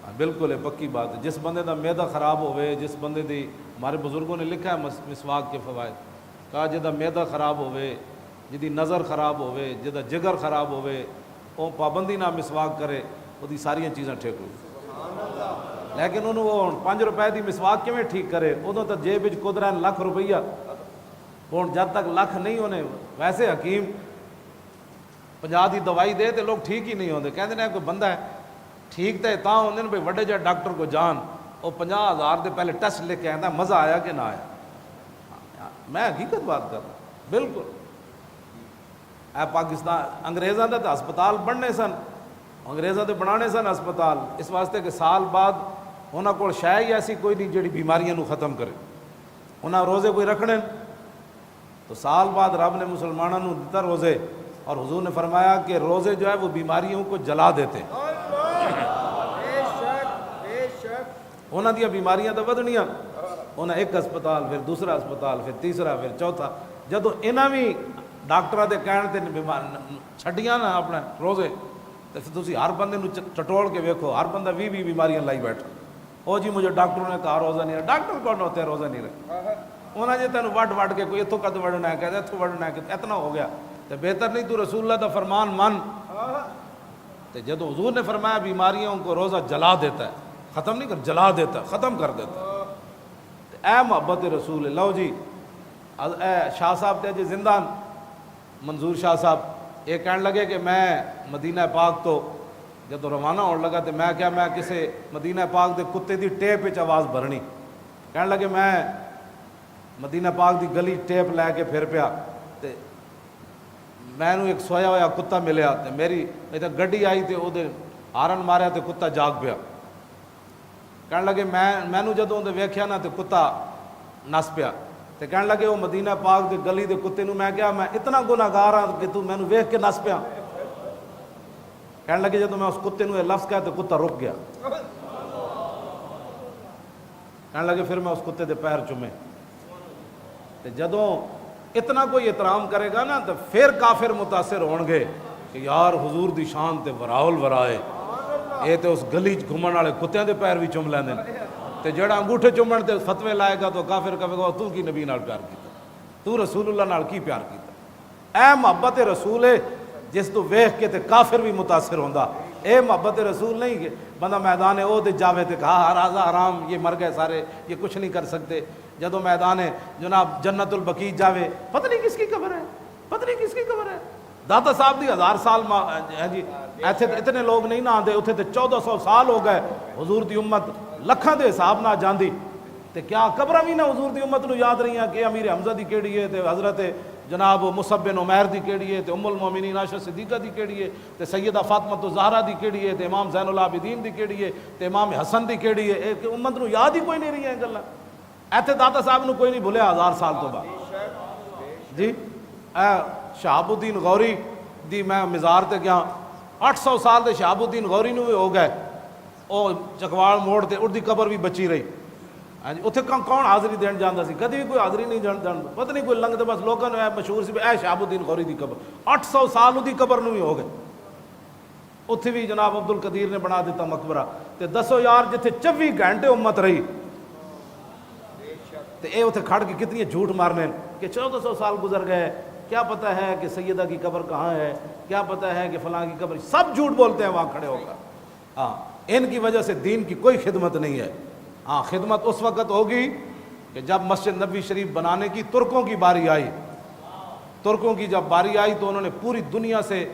ہاں بالکل ہے، پکی بات ہے۔ جس بندے دا میدا خراب ہوئے، جس بندے دی ہمارے بزرگوں نے لکھا ہے مسواک کے فوائد، کہا جدا میدا خراب ہوئے، جدی نظر خراب ہوئے، جدا جگر خراب ہوئے، وہ پابندی نہ مسواک کرے وہ دی ساری چیزاں ٹھیک ہوئی۔ لیکن انہوں وہ 5 روپے دی مسواک کیویں ٹھیک کرے، ادوں تو جیب وچ قدرہ لکھ روپیہ، ہوں جب تک لکھ نہیں ہونے ویسے حکیم 50 دی دوائی دے تو لوگ ٹھیک ہی نہیں ہوتے، کہتے ہیں کوئی بندہ ہے ٹھیک تے تاں ہوندے نے بھائی وڈے جا ڈاکٹر کو جان وہ 50,000 دے پہلے ٹیسٹ لکھ کے آتا مزہ آیا کہ نہ آیا۔ میں حقیقت بات کر رہا ہوں بالکل۔ اے پاکستان انگریزاں دے تو ہسپتال بننے سن، انگریزاں دے بنانے سن ہسپتال اس واسطے کہ سال بعد انہاں کول شے ہی ایسی کوئی نہیں جڑی بیماریاں نو ختم کرے، انہاں روزے کوئی رکھنے تو سال بعد رب نے مسلمانوں نو دیتا روزے، اور حضور نے فرمایا کہ روزے جو ہے وہ بیماریوں کو جلا دیتے ہیں، انہاں دیا بیماریاں تو ودنیاں، انہاں ایک ہسپتال پھر دوسرا ہسپتال پھر تیسرا پھر چوتھا، جدو انہاں بھی ڈاکٹراں دے کہن تے چھڈیاں نا اپنے روزے تو پھر تسی ہر بندے نو چٹوڑ کے ویکھو ہر بندہ 20 بیماریاں لائی بیٹھا، او جی مجھے ڈاکٹروں نے کہا روزہ نہیں رکھا، ڈاکٹر کون ہوتے ہیں روزہ نہیں رکھا، انہاں جی تینوں وڈ کے کوئی اتوں کد وڑنا ہے کہتے اتوں وڑنا ہے کہ اتنا ہو گیا تو بہتر نہیں تو رسول اللہ دا فرمان من۔ تو جدو حضور نے فرمایا بیماریوں کو روزہ جلا دیتا ہے، ختم نہیں کر جلا دیتا ہے، ختم کر دیتا ہے۔ اے محبت رسول اللہ جی، اے شاہ صاحب تے جی زندہ منظور شاہ صاحب یہ کہنے لگے کہ میں مدینہ پاک تو جدو روانہ ہونے لگا تو میں کیا میں کسی مدینہ پاک دے کتے دی ٹیپ وچ آواز بھرنی، کہنے لگے میں مدینہ پاک دی گلی ٹیپ لے کے پھر پیا تے میں نو ایک سویا ہوا کتا ملیا تے میری گڈی آئی تے او دے ہارن ماریا تے کتا جاگ پیا، کہنے لگے میں جدوں دے ویکھیا نا تے کتا نس پیا تے کہنے لگے وہ مدینہ پاک دے گلی دے کتے نو میں کہا میں اتنا گناہگار ہاں کہ تو مینوں ویکھ کے نس پیا. کہنے لگے جدوں میں اس کتے نو یہ لفظ کہا تو کتا رک گیا. کہنے لگے پھر میں اس کتے دے پیر چومے. تے جدوں اتنا کوئی احترام کرے گا نا تو پھر کافر متاثر ہون گے کہ یار حضور دی شان تے وراول ورائے یہ تے اس گلی گھومن والے کتیاں دے پیر بھی چوم لیندے تے جڑا انگوٹھے چومن تے فتوے لائے گا تو کافر کہے گا تو کی نبی نال پیار کیتا, تو رسول اللہ نال کی پیار کیتا. اے محبت رسول ہے جس تو ویکھ کے تے کافر بھی متاثر ہوندا. اے محبت رسول نہیں کہ بندہ میدان احد جاوے تے کہا راضا حرام یہ مر گئے سارے یہ کچھ نہیں کر سکتے. جدو میدان جناب جنت البقیع جاوے پتہ نہیں کس کی قبر ہے, پتہ نہیں کس کی قبر ہے. داتا صاحب دی 1000 سال جی ایتھے اتنے لوگ نہیں نہ آندے, اتھے تے 1400 سال ہو گئے. حضور دی امت لکھاں دے حساب نہ جاندی تے کیا قبراں بھی نہ حضور دی امت نو یاد رہی ہیں کہ امیر حمزہ دی کیڑی ہے تے حضرت جناب مصعب بن عمیر دی کیڑی ہے تے ام المومنین عائشہ صدیقہ دی کیڑی ہے تے سیدہ فاطمہ الزہرا دی کیڑی ہے تے امام زین العابدین دی کیڑی ہے تے امام حسن دی کیڑی ہے. کہ امت نو یاد ہی کوئی نہیں رہی ہیں گلاں. ایتھے داتا صاحب نو کوئی نہیں بھولیا 1000 سال تو بعد. جی شہاب الدین غوری دی میں مزار تے گیا 800 سال دے شہاب الدین غوری نو بھی ہو گئے. او چکوال موڑ تے اڑ دی قبر بھی بچی رہی. ہاں جی اتنے کون حاضری دین جاندا سی, کدی بھی کوئی حاضری نہیں جاندا. پتہ نہیں کوئی لنگ تے بس لوگوں نے مشہور سی اے شہاب الدین غوری دی قبر 800 سال دی قبر نو بھی ہو گئے. اتھے بھی جناب عبد القدیر نے بنا دیتا مقبرہ. تے دسو یار جتھے 24 گھنٹے امت رہی تے اے اتھے کھڑ کے کتنی جھوٹ مارنے کہ 1400 سال گزر گئے, کیا پتہ ہے کہ سیدہ کی قبر کہاں ہے, کیا پتہ ہے کہ فلاں کی قبر. سب جھوٹ بولتے ہیں وہاں کھڑے ہو کر. ہاں ان کی وجہ سے دین کی کوئی خدمت نہیں ہے. ہاں خدمت اس وقت ہوگی کہ جب مسجد نبوی شریف بنانے کی ترکوں کی باری آئی. ترکوں کی جب باری آئی تو انہوں نے پوری دنیا سے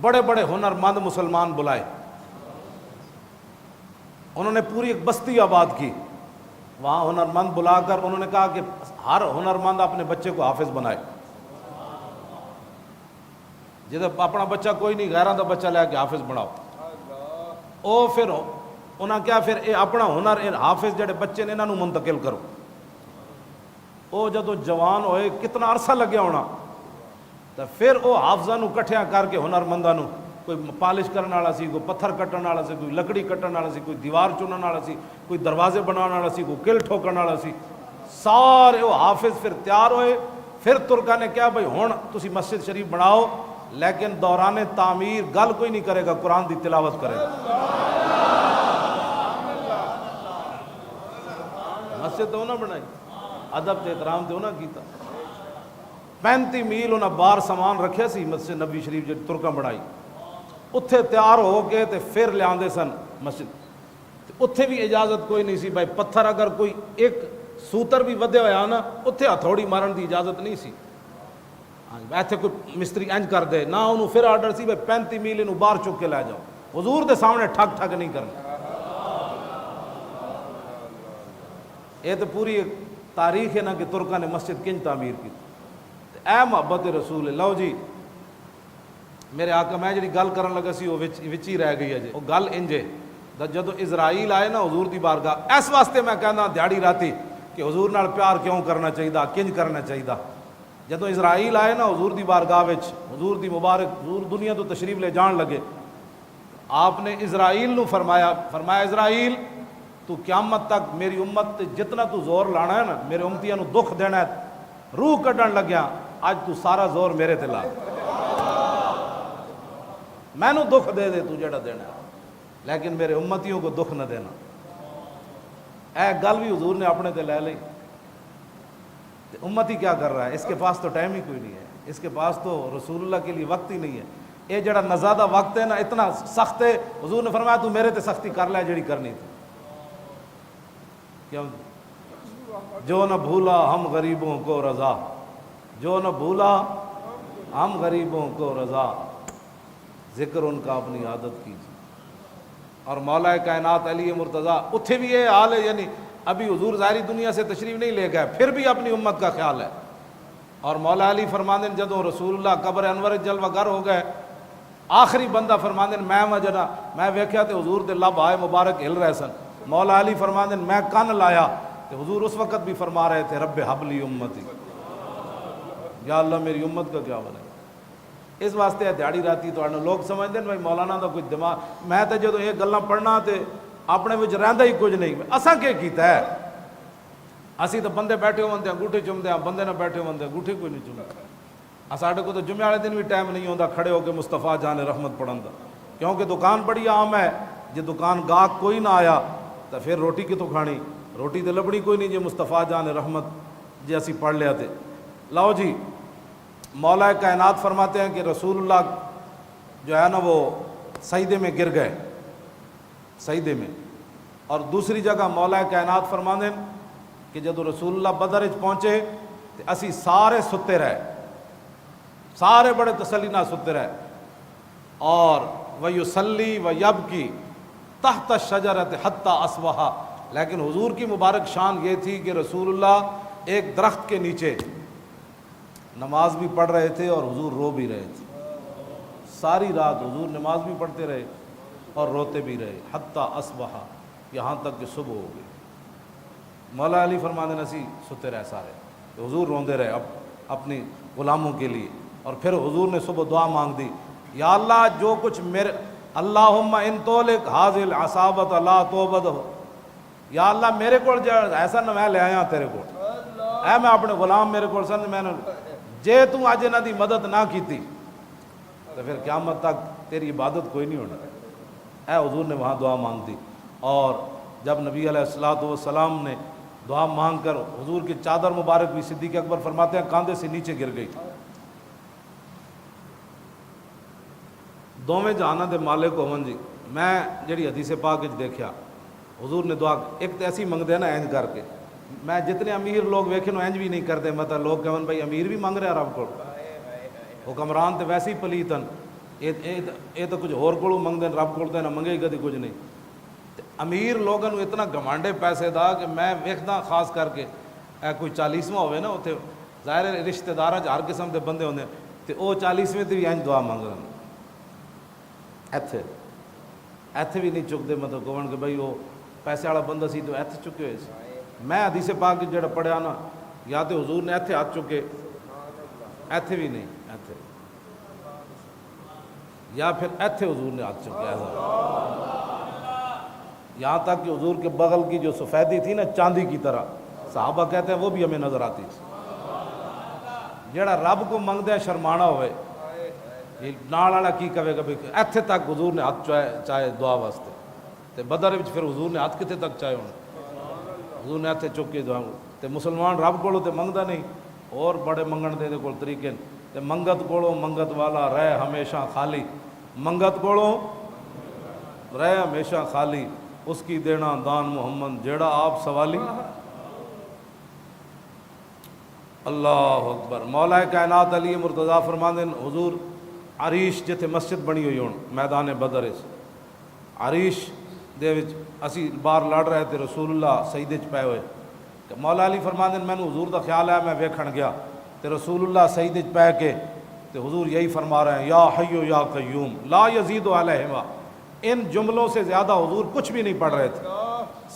بڑے بڑے ہنرمند مسلمان بلائے. انہوں نے پوری ایک بستی آباد کی. وہاں ہنرمند بلا کر انہوں نے کہا کہ ہر ہنرمند اپنے بچے کو حافظ بنائے. جب اپنا بچہ کوئی نہیں غیراں دا بچہ لے کے حافظ بناؤ. او پھر انہاں کیا پھر اے اپنا ہنر حافظ جڑے بچے نے انہاں نو منتقل کرو. او جدو جوان ہوئے کتنا عرصہ لگیا ہونا تو پھر او حافظاں نو کٹھیاں کر کے ہنرمنداں نو کوئی پالش کرنے والا سی, کوئی پتھر کٹن والا سی, کوئی لکڑی کٹن والا سی, کوئی دیوار چنن والا سی, کوئی دروازے بنانے والا سی, کوئی کل ٹھوکن والا سی. سارے وہ حافظ پھر تیار ہوئے. پھر ترکا نے کیا بھائی ہن تسی مسجد شریف بناؤ لیکن دوران تعمیر گل کوئی نہیں کرے گا, قرآن دی تلاوت کرے گا. مسجد تو نہ بنائی, ادب تے احترام تے انہاں کیتا. 35 میل انہاں بار سامان رکھیا سی مسجد نبی شریف جڑی ترکاں بنائی. اتھے تیار ہو کے تے پھر لے آندے سن مسجد. اتھے بھی اجازت کوئی نہیں سی بھائی پتھر اگر کوئی ایک سوتر بھی ودے ہویا نا اتھے ہتھوڑی مارن دی اجازت نہیں سی. ایتھے کوئی مستری انج کر دے نہ انہوں پھر آرڈر سی بھائی 35 میل انہوں باہر چک کے لے جاؤ. حضور دے سامنے ٹھگ ٹھگ نہیں کرنا. یہ تو پوری ایک تاریخ ہے نا کہ ترکاں نے مسجد کنج تعمیر کی. اے محبت رسول. لو جی میرے آقا میں جڑی گل کرن لگا سی وہ وچ ہی رہ گئی ہے جی. وہ گل انجے جدو اسرائیل آئے نا حضور دی بارگاہ اس واسطے میں کہنا دیہڑی راتی کہ حضور نال پیار کیوں کرنا چاہیے, کنج کرنا چاہیے. جدو اسرائیل آئے نا حضور دی بارگاہ وچ حضور دی مبارک حضور دنیا تو تشریف لے جان لگے. آپ نے اسرائیل نو فرمایا اسرائیل تو قیامت تک میری امت جتنا تو زور لانا ہے نا میرے امتیاں نو دکھ دینا ہے روح کڈن لگیا اج تو سارا زور میرے تے لا. میں نو دکھ دے دے تو جڑا دینا ہے لیکن میرے امتیوں کو دکھ نہ دینا. اے گل بھی حضور نے اپنے تے لے لی. امتی کیا کر رہا ہے, اس کے پاس تو ٹائم ہی کوئی نہیں ہے, اس کے پاس تو رسول اللہ کے لیے وقت ہی نہیں ہے. یہ جڑا نزادہ وقت ہے نا اتنا سخت ہے. حضور نے فرمایا تو میرے تے سختی کر لے جڑی کرنی تھی. کیوں جو نہ بھولا ہم غریبوں کو رضا, جو نہ بھولا ہم غریبوں کو رضا, ذکر ان کا اپنی عادت کیجیے. اور مولا کائنات علی مرتضیٰ اتھے بھی یہ حال ہے, یعنی ابھی حضور ظاہری دنیا سے تشریف نہیں لے گئے پھر بھی اپنی امت کا خیال ہے. اور مولا علی فرماندن جدوں رسول اللہ قبر انور جلوہ گر ہو گئے آخری بندہ فرماندن میں وجنا میں ویکھیا تے حضور دے لب آئے مبارک ہل رہے سن. مولا علی فرماندن میں کن لایا تو حضور اس وقت بھی فرما رہے تھے رب حبلی امتی، یا اللہ میری امت کا کیا بنے. اس واسطے دیہڑی راتی تو لوگ سمجھتے ہیں بھائی مولانا دا کوئی دماغ. میں تو جدو یہ گلاں پڑھنا تے اپنے وچ رہندا ہی کچھ نہیں. اساں کیا کیتا ہے؟ اسی تو بندے بیٹھے ہوندے انگوٹھے چومدے ہیں، بندے نہ بیٹھے ہوندے انگوٹھے کوئی نہیں چومدے. ساڈے کو تو جمعے والے دن بھی ٹائم نہیں ہوندا کھڑے ہو کے مصطفیٰ جان رحمت پڑھن دا، کیونکہ دکان بڑی عام ہے. جے دکان گاہک کوئی نہ آیا تو پھر روٹی کتوں کھانی؟ روٹی تو لبنی کوئی نہیں جے مصطفیٰ جان رحمت جے اسی پڑھ لیا تے. لاؤ جی، مولا کائنات فرماتے ہیں کہ رسول اللہ جو ہے نا وہ سجدے میں گر گئے، سجدے میں. اور دوسری جگہ مولا کائنات فرماتے ہیں کہ جب رسول اللہ بدر وچ پہنچے تو اسی سارے ستے رہے، سارے بڑے تسلی نہ ستے رہے. اور وَيُصَلِّي وَيَبْكِي تحت الشجرۃ حتی اصبح. لیکن حضور کی مبارک شان یہ تھی کہ رسول اللہ ایک درخت کے نیچے نماز بھی پڑھ رہے تھے اور حضور رو بھی رہے تھے. ساری رات حضور نماز بھی پڑھتے رہے اور روتے بھی رہے حتی اصبح، یہاں تک کہ صبح ہو گئی. مولا علی فرمانے نسی ستے رہے سارے، تو حضور روندے رہے اپنی غلاموں کے لیے. اور پھر حضور نے صبح دعا مانگ دی، یا اللہ جو کچھ میرے اللہم ان تولک حاضل عصابت لا توبد ہو، یا اللہ میرے کو ایسا نہ میں لے آیا تیرے کو، اے میں اپنے غلام میرے کو سن میں نے جے تو اج انہاں دی مدد نہ کیتی تو پھر قیامت تک تیری عبادت کوئی نہیں ہونی. اے حضور نے وہاں دعا مانگ دی. اور جب نبی علیہ الصلوۃ والسلام نے دعا مانگ کر حضور کی چادر مبارک بھی صدیق اکبر فرماتے ہیں کاندھے سے نیچے گر گئی. دوویں جہاناں دے مالک ہون جی. میں جڑی حدیث پاک وچ دیکھیا حضور نے دعا ایک تو ایسی منگتے ہیں نا اینج کر کے. میں جتنے امیر لوگ ویکھے نو اینج بھی نہیں کرتے. مطلب لوگ کہن بھائی امیر بھی منگ رہا رب کو، حکمران تو ویسے ہی پلیتن، یہ تو کچھ ہور کولوں منگتے ہیں، رب کول تے نہ منگے کدی کچھ نہیں. امیر لوگوں اتنا گھمانڈے پیسے دا کہ میں ویکھدا خاص کر کے کوئی 40واں ہوئے نا اتنے ظاہر رشتہ داراں ہر قسم کے بندے ہوندے تے او 40ویں تے بھی اینج دعا منگ رہے ہیں. ایتھے بھی نہیں چکتے. مطلب کہن کہ بھائی وہ پیسے والا بندہ سی تو ایتھے چکے ہوئے سی. میں حدیث پاک جڑا پڑھیا نا یا تو حضور نے ایتھے ہاتھ چکے، ایتھے بھی نہیں ایتھے، یا پھر ایتھے حضور نے ہاتھ چکے ایسا. یہاں تک کہ حضور کے بغل کی جو سفیدی تھی نا چاندی کی طرح، صحابہ کہتے ہیں وہ بھی ہمیں نظر آتی تھی. جڑا رب کو منگدے شرمانا ہوئے نال والا کی کہے گا بھائی ایتھے تک حضور نے ہاتھ چاہے دعا واسطے. تے بدر وچ پھر حضور نے ہاتھ کتے تک چاہے ہونے، حضور نے ایتھے چک کے دعا. تے مسلمان رب کولوں تے منگدا نہیں، اور بڑے منگن دے کول طریقے. تے منگت کولوں منگت والا رہے ہمیشہ خالی، منگت کولوں رہے ہمیشہ خالی، اس کی دینا دان محمد جیڑا آپ سوالی. اللہ اکبر. مولا کائنات علی مرتضیٰ فرماندے حضور عریش جتھے مسجد بنی ہوئی ہون میدان بدر عریش دے وچ اسی باہر لڑ رہے تھے، رسول اللہ سجدے چ پے ہوئے. مولا علی فرماندے مینوں حضور دا خیال ہے میں ویکھن گیا تے رسول اللہ سجدے چ پے کے تے حضور یہی فرما رہے ہیں یا حی یا قیوم لا یزید علیہما. ان جملوں سے زیادہ حضور کچھ بھی نہیں پڑھ رہے تھے.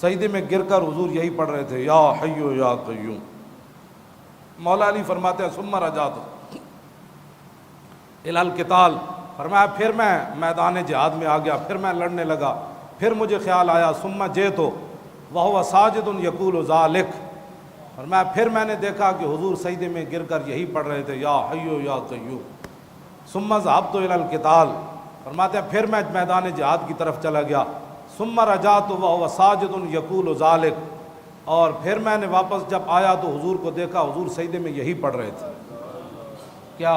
سجدے میں گر کر حضور یہی پڑھ رہے تھے یا حی یا قیوم. مولا علی فرماتے ہیں ثم رجعت الی القتال. فرمایا پھر میں میدان جہاد میں آ گیا، پھر میں لڑنے لگا. پھر مجھے خیال آیا ثم جئت وہو ساجد یقول ذلک. فرمایا پھر میں نے دیکھا کہ حضور سجدے میں گر کر یہی پڑھ رہے تھے یا حی یا قیوم. ثم ذهبت الی القتال. فرماتے ہیں پھر میں میدان جہاد کی طرف چلا گیا. ثم رجعت وهو ساجد یقول ذلک. اور پھر میں نے واپس جب آیا تو حضور کو دیکھا حضور سجدے میں یہی پڑھ رہے تھے کیا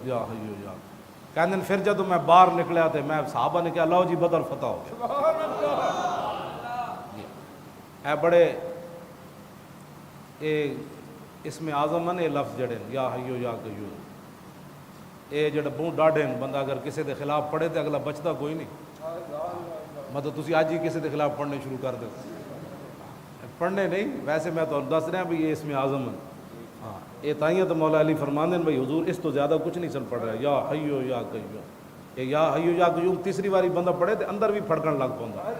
یا حی یا. کہنے پھر جب میں باہر نکلیا تھے میں صحابہ نے کہا لو جی بدر فتح ہو. اے بڑے اس میں اعظم ہیں یہ لفظ جڑے یا حی یا قیوم. اے جڑا بہت ڈاڈے بندہ اگر کسی دے خلاف پڑھے تو اگلا بچتا کوئی نہیں. مطلب تسی آج ہی کسی دے خلاف پڑھنے شروع کر دو، پڑھنے نہیں ویسے میں تو دس رہا بھائی یہ اس میں اعظم ہے. ہاں یہ تائیں تو مولا علی فرماندے بھائی حضور اس تو زیادہ کچھ نہیں سن پڑھ رہا یا حی یا قیوم. یہ یا حی یا قیوم تیسری باری بندہ پڑھے تو اندر بھی پھڑکن لگ پوندا.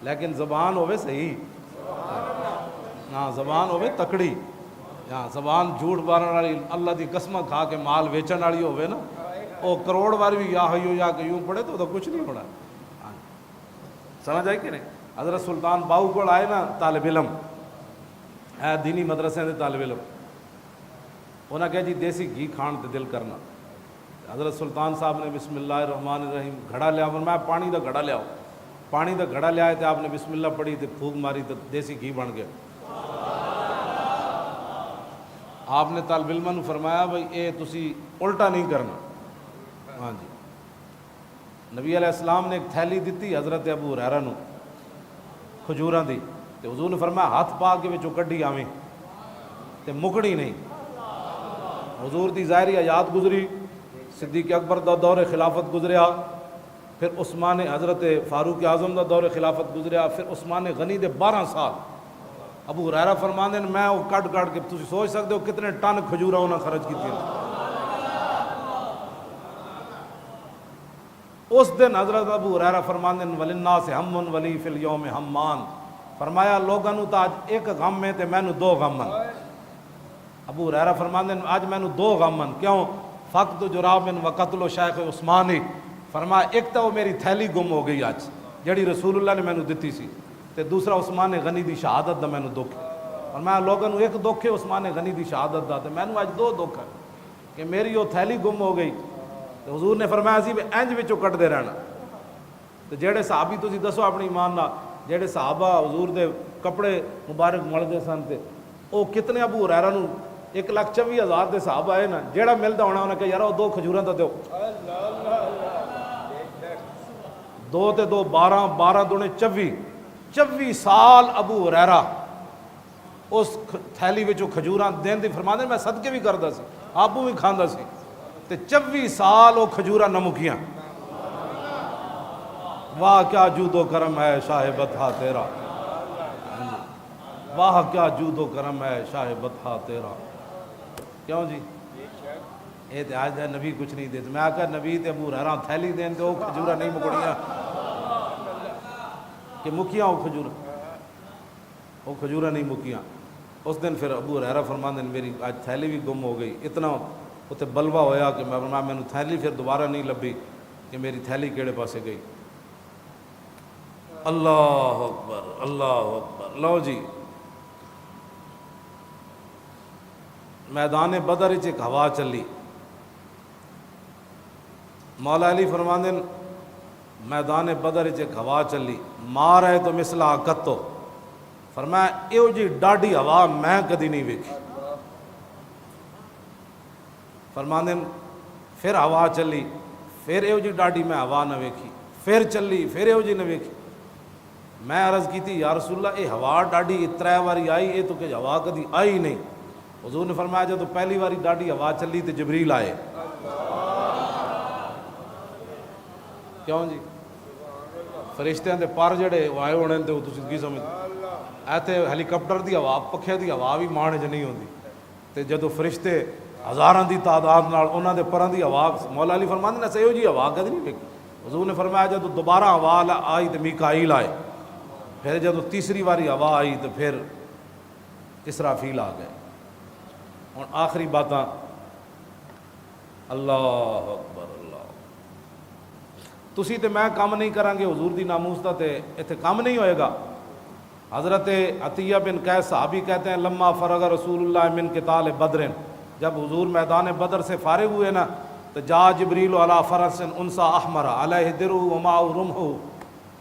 لیکن زبان ہوے صحیح، ہاں زبان ہوے تکڑی، ہاں زبان جھوٹ مارن والی، اللہ دی قسم کھا کے مال ویچن والی ہوے نا، وہ کروڑ بار بھی یا حیو یا قیوم پڑھے تو کچھ نہیں ہونا۔ سمجھ آئی کہ نہیں؟ حضرت سلطان باہو کو آئے نا طالب علم، ہے دینی مدرسے دے طالب علم، انہاں کہا جی دیسی گھی کھان تے دل کرنا۔ حضرت سلطان صاحب نے بسم اللہ الرحمن الرحیم گھڑا لیا، فرمایا پانی دا گھڑا لیاؤ، پانی دا گھڑا لیا تے آپ نے بسم اللہ پڑھی تے پھونک ماری تے دیسی گھی بن گیا۔ آپ نے طالب علماں نو فرمایا بھئی اے تسی الٹا نہیں کرنا۔ ہاں جی، نبی علیہ السلام نے ایک تھیلی دیتی حضرت ابو ہریرہ نو کھجوراں دی، تے حضور نے فرمایا ہاتھ پا کے وچوں کڈی آویں تے مکڑی نہیں۔ حضور دی ظاہری حیات گزری، صدیق اکبر دا دور خلافت گزریا، پھر عثمان حضرت فاروق اعظم دا دور خلافت گزریا، پھر عثمان غنی دے 12 سال۔ ابو ہریرہ فرماندے میں وہ کٹ کے تسی سوچ سکتے ہو کتنے ٹن کھجوراں انہاں خرچ کیتیاں۔ اس دن حضرت ابو ہریرہ فرماندے وللناس ہم ولی فی الیوم ہمان، فرمایا لوگاں نو تا ایک غم ہے تے مینوں 2 غم ہیں۔ ابو ہریرہ فرماندے آج مینوں 2 غم ہیں، کیوں؟ فقد جراب و قتل شیخ عثمانی، فرمایا ایک تو وہ میری تھیلی گم ہو گئی اج جڑی رسول اللہ نے مینوں دتی سی، تے دوسرا عثمان غنی دی شہادت دا مینوں دکھ ہے۔ فرمایا لوگاں نو ایک دکھ ہے عثمان غنی دی شہادت دا، تے مینوں اج 2 دکھ ہے کہ میری وہ تھیلی گم ہو گئی۔ تو حضور نے فرمایا سی انج وچوں کٹ دے رہنا۔ تو جڑے صحابی تسی دسو اپنی ایمان نال جڑے صحابہ حضور دے کپڑے مبارک ملدے سن تے او کتنے ابو ہریرہ نو 1,24,000 دے صحابہ آئے نا، جیڑا ملدا ہونا انہاں کہ یار وہ 2 کھجوراں تے دیو، 2 تے 2 12 12 دونے 24 سال ابو ہریرہ اس تھیلی وچوں کھجوراں دین دی فرماندے میں صدقے بھی کردا سی، آپو بھی کھاندا سی، تے 24 سال وہ کھجوراں نہ مکیاں۔ واہ کیا جود و کرم ہے شاہ بطحہ تیرا، واہ کیا جود و کرم ہے شاہ بطحہ تیرا۔ کیوں جی؟ اے تے آج نبی کچھ نہیں دیتے، میں آکھا نبی تے ابو ہریرہ تھیلی دین تے وہ کھجوراں نہیں مکڑیاں کہ مکیاں وہ کھجوراں نہیں مکیاں۔ اس دن پھر ابو ہریرہ فرماندے میری آج تھیلی بھی گم ہو گئی، اتنا اتنے بلوا ہویا کہ میں تھیلی پھر دوبارہ نہیں لبھی کہ میری تھیلی کیڑے پاسے گئی۔ اللہ اکبر اللہ اکبر۔ لو جی میدان بدر وچ ایک ہوا چلی، مولا علی فرماندے میدان بدر وچ ایک ہوا چلی، مار ہے تو مثلا کتو، فرمایا ایو جی ڈاڈی ہوا میں کدی نہیں ویکھی۔ فرماندے پھر ہوا چلی، پھر ایو جی ڈاڈی میں ہوا نہ ویکھی، پھر چلی پھر ایو جی نہ ویکھی۔ میں عرض کی تھی یا رسول اللہ اے ہوا ڈاڈی 3 واری آئی، اے تو کہ ہوا کدی آئی نہیں۔ حضور نے فرمایا جب تو پہلی واری ڈاڈی ہوا چلی تو جبریل آئے۔ کیوں جی؟ فرشتیاں دے پر جڑے آئے ہونے تے وہ تسی کی سمجھ ایتھے ہیلی کاپٹر دی ہوا پکھے دی ہوا بھی مانے چ نہیں ہوندی، تے جدو فرشتے ہزاراں دی تعداد نال انہاں دے پراں دی ہوا، مولا علی فرماندے نے سہو جی ہوا کدی نہیں ویکھی۔ حضور نے فرمایا جدو دوبارہ ہوا آئی تو میکائیل آئے، پھر جدو تیسری واری ہوا آئی تو پھر اسرافیل آ گئے۔ اور آخری باتاں اللہ اکبر اللہ، تسی تے میں کام نہیں کریں گے حضور دی ناموس دا تے ایتھے کام نہیں ہوئے گا۔ حضرت عطیہ بن قیس صحابی کہتے ہیں لما فرغ رسول اللہ من قتال بدر، جب حضور میدان بدر سے فارغ ہوئے نا تو جا جبریل علی فرس انسا احمر علیہ درع ومعہ رمح،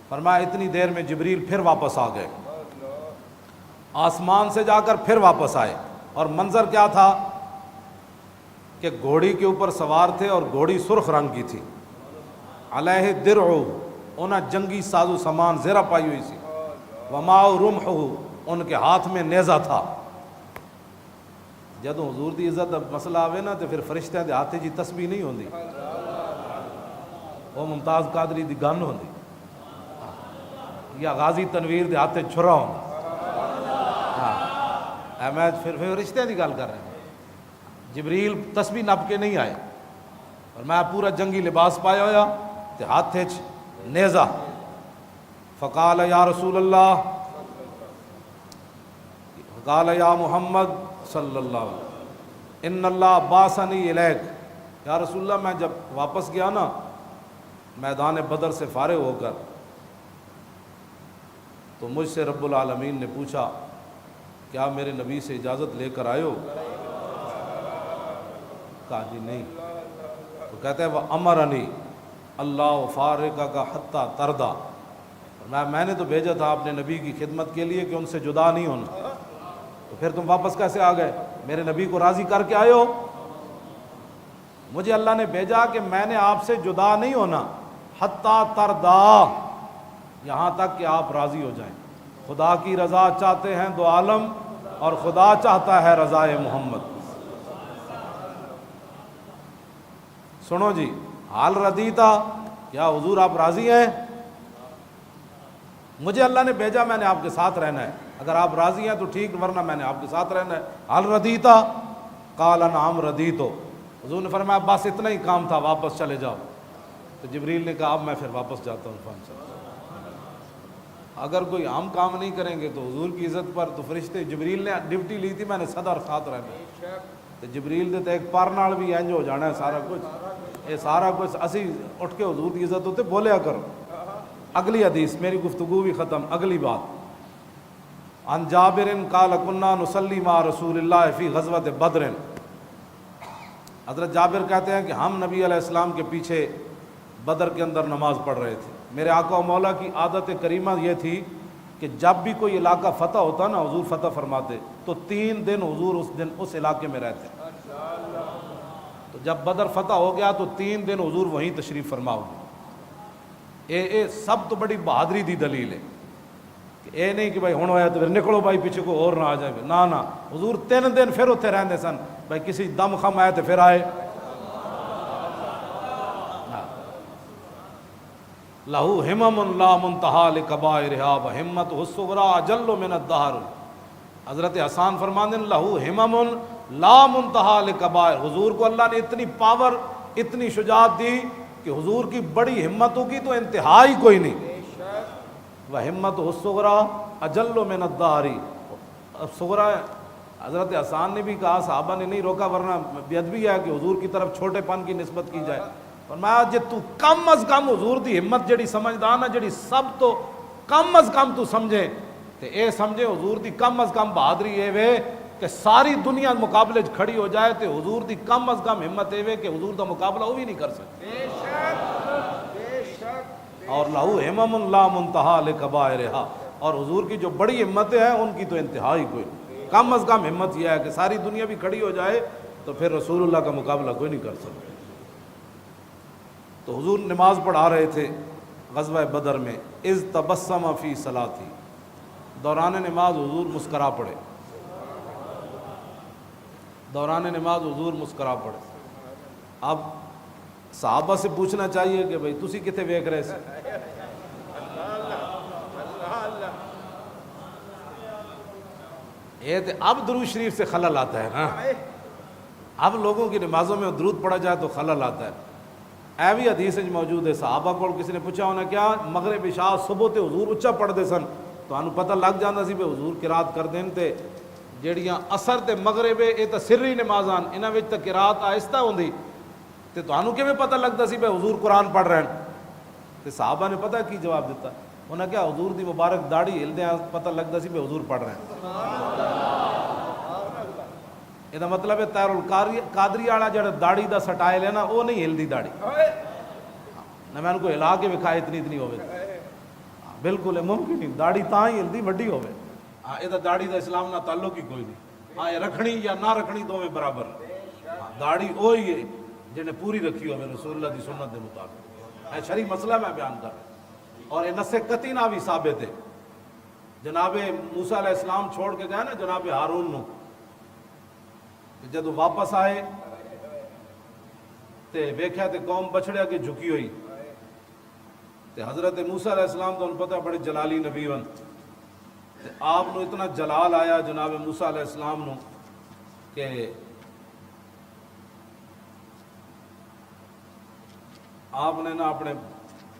فرمایا اتنی دیر میں جبریل پھر واپس آ گئے، آسمان سے جا کر پھر واپس آئے، اور منظر کیا تھا کہ گھوڑی کے اوپر سوار تھے اور گھوڑی سرخ رنگ کی تھی، علیہ درع انہاں جنگی ساز و سامان زیرہ پائی ہوئی سی، ومعہ رمح ان کے ہاتھ میں نیزہ تھا۔ جدوں حضور دی عزت دا مسئلہ آوے نا تو پھر فرشتیاں دے ہاتھے جی تسبیح نہیں ہوندی، وہ ممتاز قادری دی گن ہوندی یا غازی تنویر دے ہاتھے چھرا ہوندا۔ میں پھر فرشتیاں دی گل کر رہا ہوں، جبریل تسبیح نپ کے نہیں آئے، اور میں پورا جنگی لباس پایا ہویا تے ہاتھے نیزہ، فقال یا رسول اللہ، فقال یا محمد صلی اللہ علیہ وسلم ان اللہ باسنی الیک، یا رسول اللہ میں جب واپس گیا نا میدان بدر سے فارغ ہو کر، تو مجھ سے رب العالمین نے پوچھا کیا میرے نبی سے اجازت لے کر آئے ہو؟ کہا جی نہیں۔ تو کہتے ہیں وَأَمَرَنِي اللہ فارقَكَ حَتَّى تَرْضَى، میں نے تو بھیجا تھا اپنے نبی کی خدمت کے لیے کہ ان سے جدا نہیں ہونا، تو پھر تم واپس کیسے آ گئے؟ میرے نبی کو راضی کر کے آئے ہو؟ مجھے اللہ نے بھیجا کہ میں نے آپ سے جدا نہیں ہونا، حتیٰ ترضیٰ، یہاں تک کہ آپ راضی ہو جائیں۔ خدا کی رضا چاہتے ہیں دو عالم، اور خدا چاہتا ہے رضائے محمد۔ سنو جی، حال ردیتا، کیا حضور آپ راضی ہیں؟ مجھے اللہ نے بھیجا، میں نے آپ کے ساتھ رہنا ہے، اگر آپ راضی ہیں تو ٹھیک، ورنہ میں نے آپ کے ساتھ رہنا ہے۔ حال ردیتا، قال نعم ردیتو، حضور نے فرمایا بس اتنا ہی کام تھا، واپس چلے جاؤ۔ تو جبریل نے کہا اب میں پھر واپس جاتا ہوں عرفان صاحب۔ اگر کوئی عام کام نہیں کریں گے تو حضور کی عزت پر تو فرشتے، جبریل نے ڈیوٹی لی تھی میں نے صدر ساتھ رہنا، تو جبریل دے تو ایک پر نال بھی انج ہو جانا ہے سارا کچھ، یہ سارا کچھ اسی اٹھ کے حضور کی عزت ہوتے بولیا کرو۔ اگلی حدیث، میری گفتگو بھی ختم، اگلی بات۔ عن جابر قال كنا نصلي مع رسول اللہ فی غزوۃ بدر، حضرت جابر کہتے ہیں کہ ہم نبی علیہ السلام کے پیچھے بدر کے اندر نماز پڑھ رہے تھے۔ میرے آقا و مولا کی عادت کریمہ یہ تھی کہ جب بھی کوئی علاقہ فتح ہوتا نا، حضور فتح فرماتے تو 3 دن حضور اس علاقے میں رہتے۔ تو جب بدر فتح ہو گیا تو 3 دن حضور وہیں تشریف فرما ہوئے۔ اے سب تو بڑی بہادری دی دلیل ہے کہ اے نہیں کہ بھائی ہن ہویا تو پھر نکلو بھائی پیچھے کو اور نہ آ جائے، نہ حضور 3 دن پھر اتنے رہندے سن، بھائی کسی دم خم آئے تو پھر آئے۔ لہو ہمم لا منتہا لکبائرہا وہمتہ الصغریٰ اجل من الدہر، حضرت حسان فرماندے ہیں لہو ہمم لا منتہا لکبائر، حضور کو اللہ نے اتنی پاور، اتنی شجاعت دی کہ حضور کی بڑی ہمتوں کی تو انتہا ہی کوئی نہیں۔ وہمتہ الصغریٰ اجل من الدہر، صغریٰ حضرت حسان نے بھی کہا، صحابہ نے نہیں روکا ورنہ بے ادبی ہے کہ حضور کی طرف چھوٹے پن کی نسبت کی جائے۔ فرمایا جے تو کم از کم حضور دی ہمت جڑی سمجھدا نا، جڑی سب تو کم از کم تو سمجھے تے اے سمجھے حضور دی کم از کم بہادری اے وے کہ ساری دنیا مقابلے کھڑی ہو جائے تے حضور دی کم از کم ہمت اے وے کہ حضور دا مقابلہ وہ بھی نہیں کر سکتے۔ اور لہو ہمم لا منتہا لکبائرہا، اور حضور کی جو بڑی ہمتیں ہیں ان کی تو انتہا ہی کوئی نہیں۔ کم از کم ہمت یہ ہے کہ ساری دنیا بھی کھڑی ہو جائے تو پھر رسول اللہ کا مقابلہ کوئی نہیں کر سکتا۔ تو حضور نماز پڑھا رہے تھے غزوہ بدر میں، اذ تبسم فی صلاتی، دوران نماز حضور مسکرا پڑے، دوران نماز حضور مسکرا پڑے۔ اب صحابہ سے پوچھنا چاہیے کہ بھئی تسی کتے ویکھ رہے سے؟ یہ تو اب درود شریف سے خلل آتا ہے نا، اب لوگوں کی نمازوں میں درود پڑھا جائے تو خلل آتا ہے۔ اے بھی حدیث موجود ہے، صحابہ کو کسی نے پوچھا ہونا کیا مغرب عشاء صبح تے حضور اچا پڑھتے سن، تو انہوں پتہ لگ جاتا سی کہ حضور قرات کر دین تے جیڑیاں اثر تے مغرب یہ تو سری نمازاں انہاں وچ تے قرات آہستہ ہوندی، تے تانوں کیویں پتہ لگتا سی کہ حضور قرآن پڑھ رہے ہیں؟ تے صحابہ نے پتہ کی جواب دیتا، انہاں کیا حضور دی مبارک داڑھی ہلدیاں پتہ لگتا سی کہ حضور پڑھ رہے ہیں۔ یہ مطلب ہے تیر القادری والا جڑا داڑھی دا سٹائل ہے نا، وہ نہیں ہلدی داڑھی، نہ میں ان کو ہلا کے وکھائے اتنی ہوئے، بالکل ہے ممکن نہیں، داڑھی تاں ہی ہلدی وڈی ہوئے۔ یہ داڑھی دا اسلام نہ تعلق ہی کوئی نہیں، ہاں یہ رکھنی یا نہ رکھنی دونوں برابر، داڑھی وہی ہے جنہیں پوری رکھی ہوئے رسول اللہ دی سنت دے مطابق، ہے شرعی مسئلہ میں بیان کر رہا، اور یہ نص قطعی بھی ثابت ہے۔ جناب موسیٰ علیہ السلام چھوڑ کے گئے نا جناب ہارون نو، جب واپس آئے تے ویکھیا تے قوم بچڑیا کے جھکی ہوئی، تے حضرت موسیٰ علیہ السلام تو انہوں پتہ بڑے جلالی نبی ون، تے آپ نو اتنا جلال آیا جناب موسیٰ علیہ السلام نو کہ آپ نے نا اپنے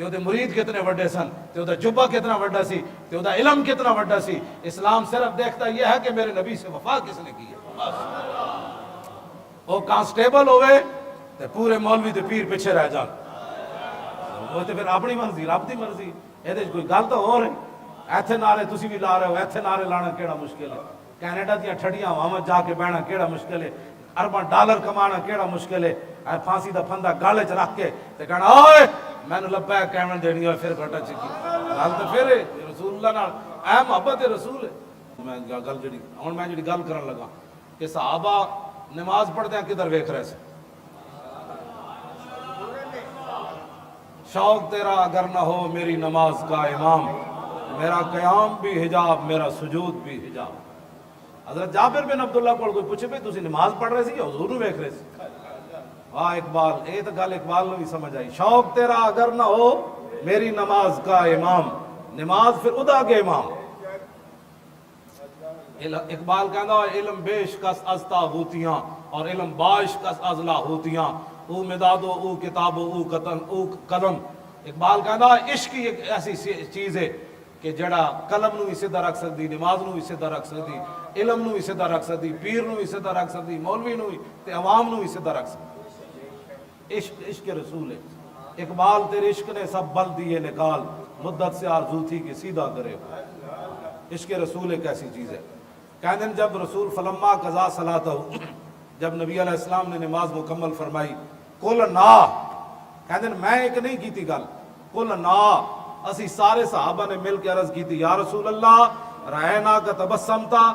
تے وہ مرید کتنے وڈے سن، تے وہ جبہ کتنا وڈا سی، تے وہ علم کتنا وڈا سی۔ اسلام صرف دیکھتا یہ ہے کہ میرے نبی سے وفا کس نے کی ہے۔ وہ کانسٹیبل ہوئے تے پورے مولوی تے پیر پیچھے رہ جان، وہ تے پھر اپنی مرضی رب دی مرضی، یہ کوئی گل تو ہو رہی۔ ایتھے نعرے تسی بھی لا رہے ہو، ایتھے نعرے لانا کیڑا مشکل ہے، کینیڈا دیا ٹھڈیاں ہواواں جا کے بہنا کیڑا مشکل ہے، ارباں ڈالر کمانا کیڑا مشکل ہے، پھانسی دا پھندا گالے چ رکھ کے تے کہنا اوئے مینوں لبیک کہن دینی ہوئے پھر گھٹا چکی گل تے پھر رسول اللہ نال اے محبت رسول ہے۔ میں گل جڑی ہن میں جڑی گل کرن لگا کہ صحابہ نماز پڑھدے ہیں کدھر ویکھ رہے سے، شوق تیرا اگر نہ ہو میری نماز کا امام، میرا قیام بھی حجاب میرا سجود بھی حجاب۔ حضرت جابر بن عبداللہ کو کوئی پوچھے بھئی تسی نماز پڑھ رہے سی یا حضور نو ویکھ رہے سی؟ واہ اقبال، یہ تو گل اقبال نو بھی سمجھ آئی، شوق تیرا اگر نہ ہو میری نماز کا امام، نماز پھر ادا کے امام۔ اقبال کہندا ہے علم بیش کس از تاغوتیاں اور علم باش کس از لاہوتیاں، او مدادو او کتابو او قلم۔ اقبال کہندا ہے عشق ہی ایک ایسی چیز ہے کہ جڑا قلم نو بھی سیدھا رکھ سکتی، نماز نو بھی سیدھا رکھ سکتی، علم نو بھی سیدھا رکھ سکتی، پیر نو بھی سیدھا رکھ سکتی، مولوی نو بھی تے عوام نو بھی سیدھا رکھ سکتی۔ عشق رسول ہے۔ اقبال تیرے عشق نے سب بل دیے نکال، مدت سے آرزو تھی کہ سیدھا کرے۔ عشق رسول ایک ایسی چیز ہے۔ کہنے جب رسول فلما قضا صلاتہ، جب نبی علیہ السلام نے نماز مکمل فرمائی، قل نا، کہنے میں ایک نہیں کی تھی گل، قل نا، اسی سارے صحابہ نے مل کے عرض کی تھی یا رسول اللہ رائنا کا تبسم تھا،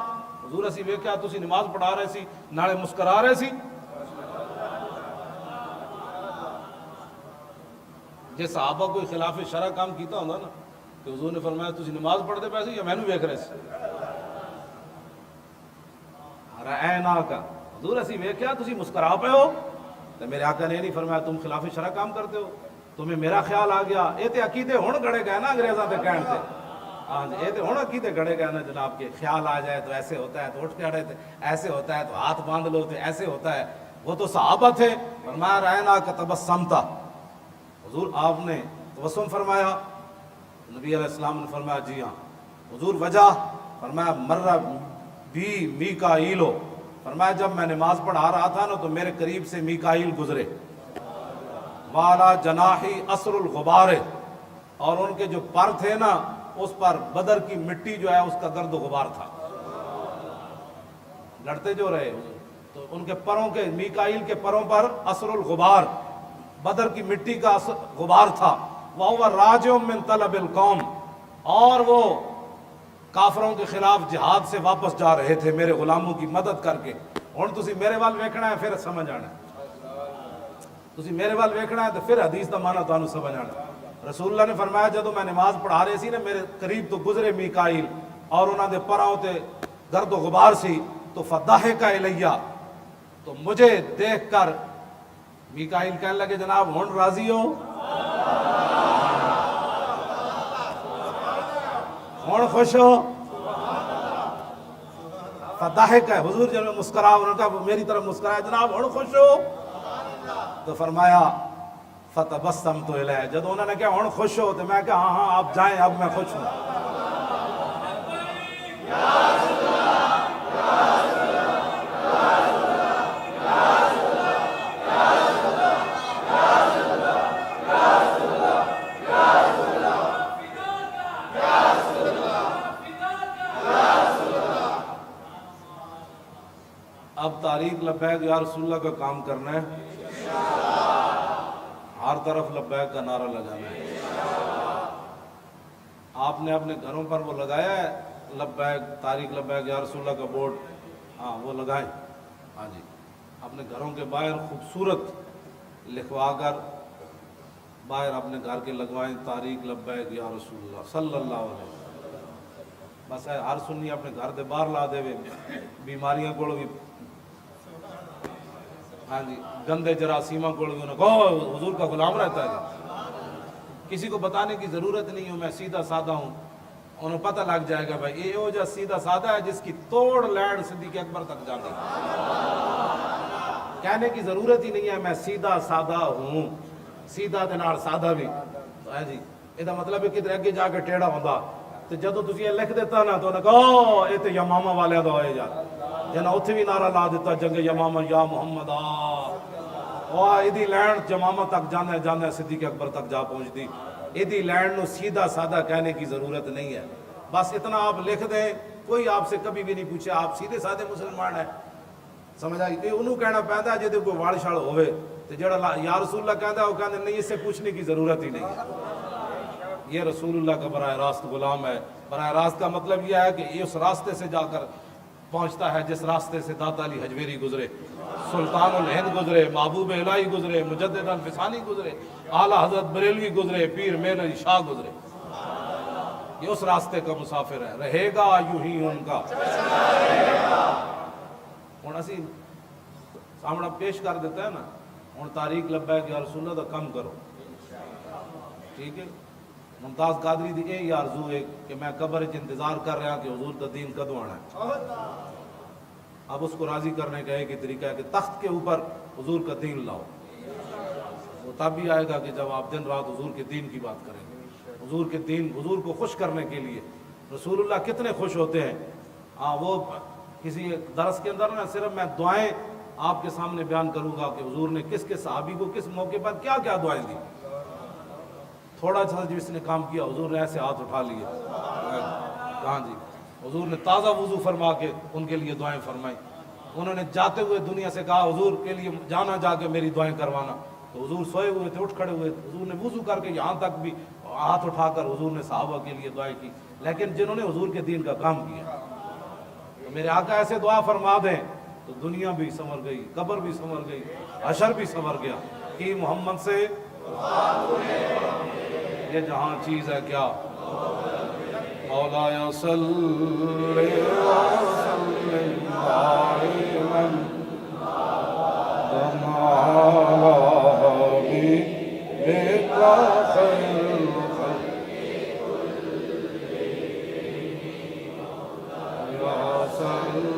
حضور اسی ویکھیا تسی نماز پڑھا رہے سی نالے مسکرا رہے سی۔ جے صحابہ کوئی خلاف شرع کام کیتا ہوندا نا کہ حضور نے فرمایا تسی نماز پڑھتے پے سی یا مینوں ویکھ رہے سی؟ رائنا کا، حضور اسی ویکھیا تسی مسکرا پے ہو، تو میرے آقا نے نہیں فرمایا تم خلاف شرع کام کرتے ہو، تمہیں میرا خیال آ گیا۔ یہ تے عقیدے ہن گڑے گئے نا انگریزاں دے کہن تے، ہاں جی یہ تے ہن عقیدے گڑے گئے نا جناب کے خیال آ جائے تو ایسے ہوتا ہے، تو اٹھ کے اڑے تے ایسے ہوتا ہے، تو ہاتھ باندھ لو تو ایسے ہوتا ہے۔ وہ تو صحابہ تھے، فرمایا رائنا کا تبسمتا، حضور آپ نے تبسم فرمایا۔ نبی علیہ السلام نے فرمایا جی ہاں۔ حضور وجہ، فرمایا مرہ بھی میکائیلو، فرمایا جب میں نماز پڑھا رہا تھا نا تو میرے قریب سے میکائیل گزرے، والا جناحی اثر الغبار، اور ان کے جو پر تھے نا اس پر بدر کی مٹی جو ہے اس کا گرد و غبار تھا، لڑتے جو رہے تو ان کے پروں کے، میکائیل کے پروں پر اثر الغبار، بدر کی مٹی کا غبار تھا۔ وَهُوَ رَاجِعٌ مِّن طَلَبِ الْقَوْمِ، اور وہ کافروں کے خلاف جہاد سے واپس جا رہے تھے میرے غلاموں کی مدد کر کے۔ ہن تسی میرے وال ویکھنا ہے پھر سمجھ آنا ہے، تسی میرے وال ویکھنا ہے تو پھر حدیث دا معنی تانوں سمجھ آنا۔ رسول اللہ نے فرمایا جدوں میں نماز پڑھا رہے سی نا میرے قریب تو گزرے میکائیل اور انہاں دے پراں تے گرد و غبار سی، تو فضحک الیہ، تو مجھے دیکھ کر میکائیل کہنے لگے جناب ہن راضی ہو، ہن خوش ہو؟ فضحک ہے، حضور جب مسکرا، انہوں نے کہا میری طرف مسکرایا جناب ہن خوش ہو؟ تو فرمایا فتبسمت الیہ، جب انہوں نے کہا ہن خوش ہو تو میں کہا ہاں ہاں آپ جائیں اب میں خوش ہوں۔ اب تاریخ لبیک یا رسول اللہ کا کام کرنا ہے، ہر طرف لبیک کا نعرہ لگانا ہے۔ آپ نے اپنے گھروں پر وہ لگایا ہے لبیک، تاریخ لبیک یا رسول اللہ کا بورڈ، ہاں وہ لگائیں، ہاں جی اپنے گھروں کے باہر خوبصورت لکھوا کر باہر اپنے گھر کے لگوائیں تاریخ لبیک یا رسول اللہ صلی اللہ علیہ وسلم۔ بس ہر سنی اپنے گھر دے باہر لا دے، بیماریاں کو بھی، ہاں جی گندے جراثیمہ کو بھی انہوں کہو حضور کا غلام رہتا ہے، کسی کو بتانے کی ضرورت نہیں ہوں، میں سیدھا سادہ ہوں، انہوں پتہ لگ جائے گا بھائی یہ وہ جو سیدھا سادہ ہے جس کی توڑ لینڈ صدیق اکبر تک جاتی، کہنے کی ضرورت ہی نہیں ہے میں سیدھا سادہ ہوں، سیدھا دے نال سادہ بھی، جی یہ مطلب ہے کدھر اگے جا کے ٹیڑھا ہوتا تو جدو تسی یہ لکھ دیتا نا تو انہیں کہا یہ تو یمامہ والے دا ہوئے جا جنا اتھے بھی نعرہ لا دیتا جنگ یمامہ یا محمد ایدی لینڈ یمامہ تک جانا صدیق اکبر تک جا پہنچتی. ایدی لینڈ نو سیدھا سادہ کہنے کی ضرورت نہیں ہے, بس اتنا آپ لکھ دیں, کوئی آپ سے کبھی بھی نہیں پوچھے آپ سیدھے سادے مسلمان ہیں. سمجھ آئی کہ انہوں کہنا پہنتا ہے جیدے کوئی واڑ شاڑ ہوئے تو جڑا یا رسول اللہ کہتا ہے وہ کہتے نہیں اس سے پوچھنے کی ضرورت ہی نہیں ہے. یہ رسول اللہ کا براہ راست غلام ہے. براہ راست کا مطلب یہ ہے کہ یہ اس راستے سے جا کر پہنچتا ہے جس راستے سے داتا علی حجویری گزرے, سلطان الہند گزرے, محبوب الہی گزرے, مجدد الفسانی گزرے, اعلیٰ حضرت بریلوی گزرے, پیر میر علی شاہ گزرے. یہ اس راستے کا مسافر ہے, رہے گا یوں ہی ان کا. ہوں اسی سامنا پیش کر دیتا ہے نا, ہوں تاریخ لبا ہے کہ رسول اللہ دا کم کرو. ٹھیک ہے, ممتاز قادری دی یہ آرزو ہے کہ میں قبر انتظار کر رہا کہ حضور کا دین کدو آنا ہے. اب اس کو راضی کرنے کا ایک ہی طریقہ ہے کہ تخت کے اوپر حضور کا دین لاؤ. وہ تب بھی آئے گا کہ جب آپ دن رات حضور کے دین کی بات کریں گے. حضور کے دین, حضور کو خوش کرنے کے لیے رسول اللہ کتنے خوش ہوتے ہیں. وہ کسی درس کے اندر نا صرف میں دعائیں آپ کے سامنے بیان کروں گا کہ حضور نے کس کس صحابی کو کس موقع پر کیا کیا دعائیں دی. تھوڑا سا جس نے کام کیا حضور نے ایسے ہاتھ اٹھا لیے, کہاں جی حضور نے تازہ وضو فرما کے ان کے لیے دعائیں فرمائیں. انہوں نے جاتے ہوئے دنیا سے کہا حضور کے لیے جانا جا کے میری دعائیں کروانا. تو حضور سوئے ہوئے تھے, اٹھ کھڑے ہوئے, حضور نے وضو کر کے یہاں تک بھی ہاتھ اٹھا کر حضور نے صحابہ کے لیے دعائیں کی. لیکن جنہوں نے حضور کے دین کا کام کیا, تو میرے آقا ایسے دعا فرما دیں تو دنیا بھی سنور گئی, قبر بھی سنور گئی, حشر بھی سنور گیا. کہ محمد سے یہ جہاں چیز ہے کیا. مولا صلی وسلم دائما حبیبک خیر الخلق یا صلی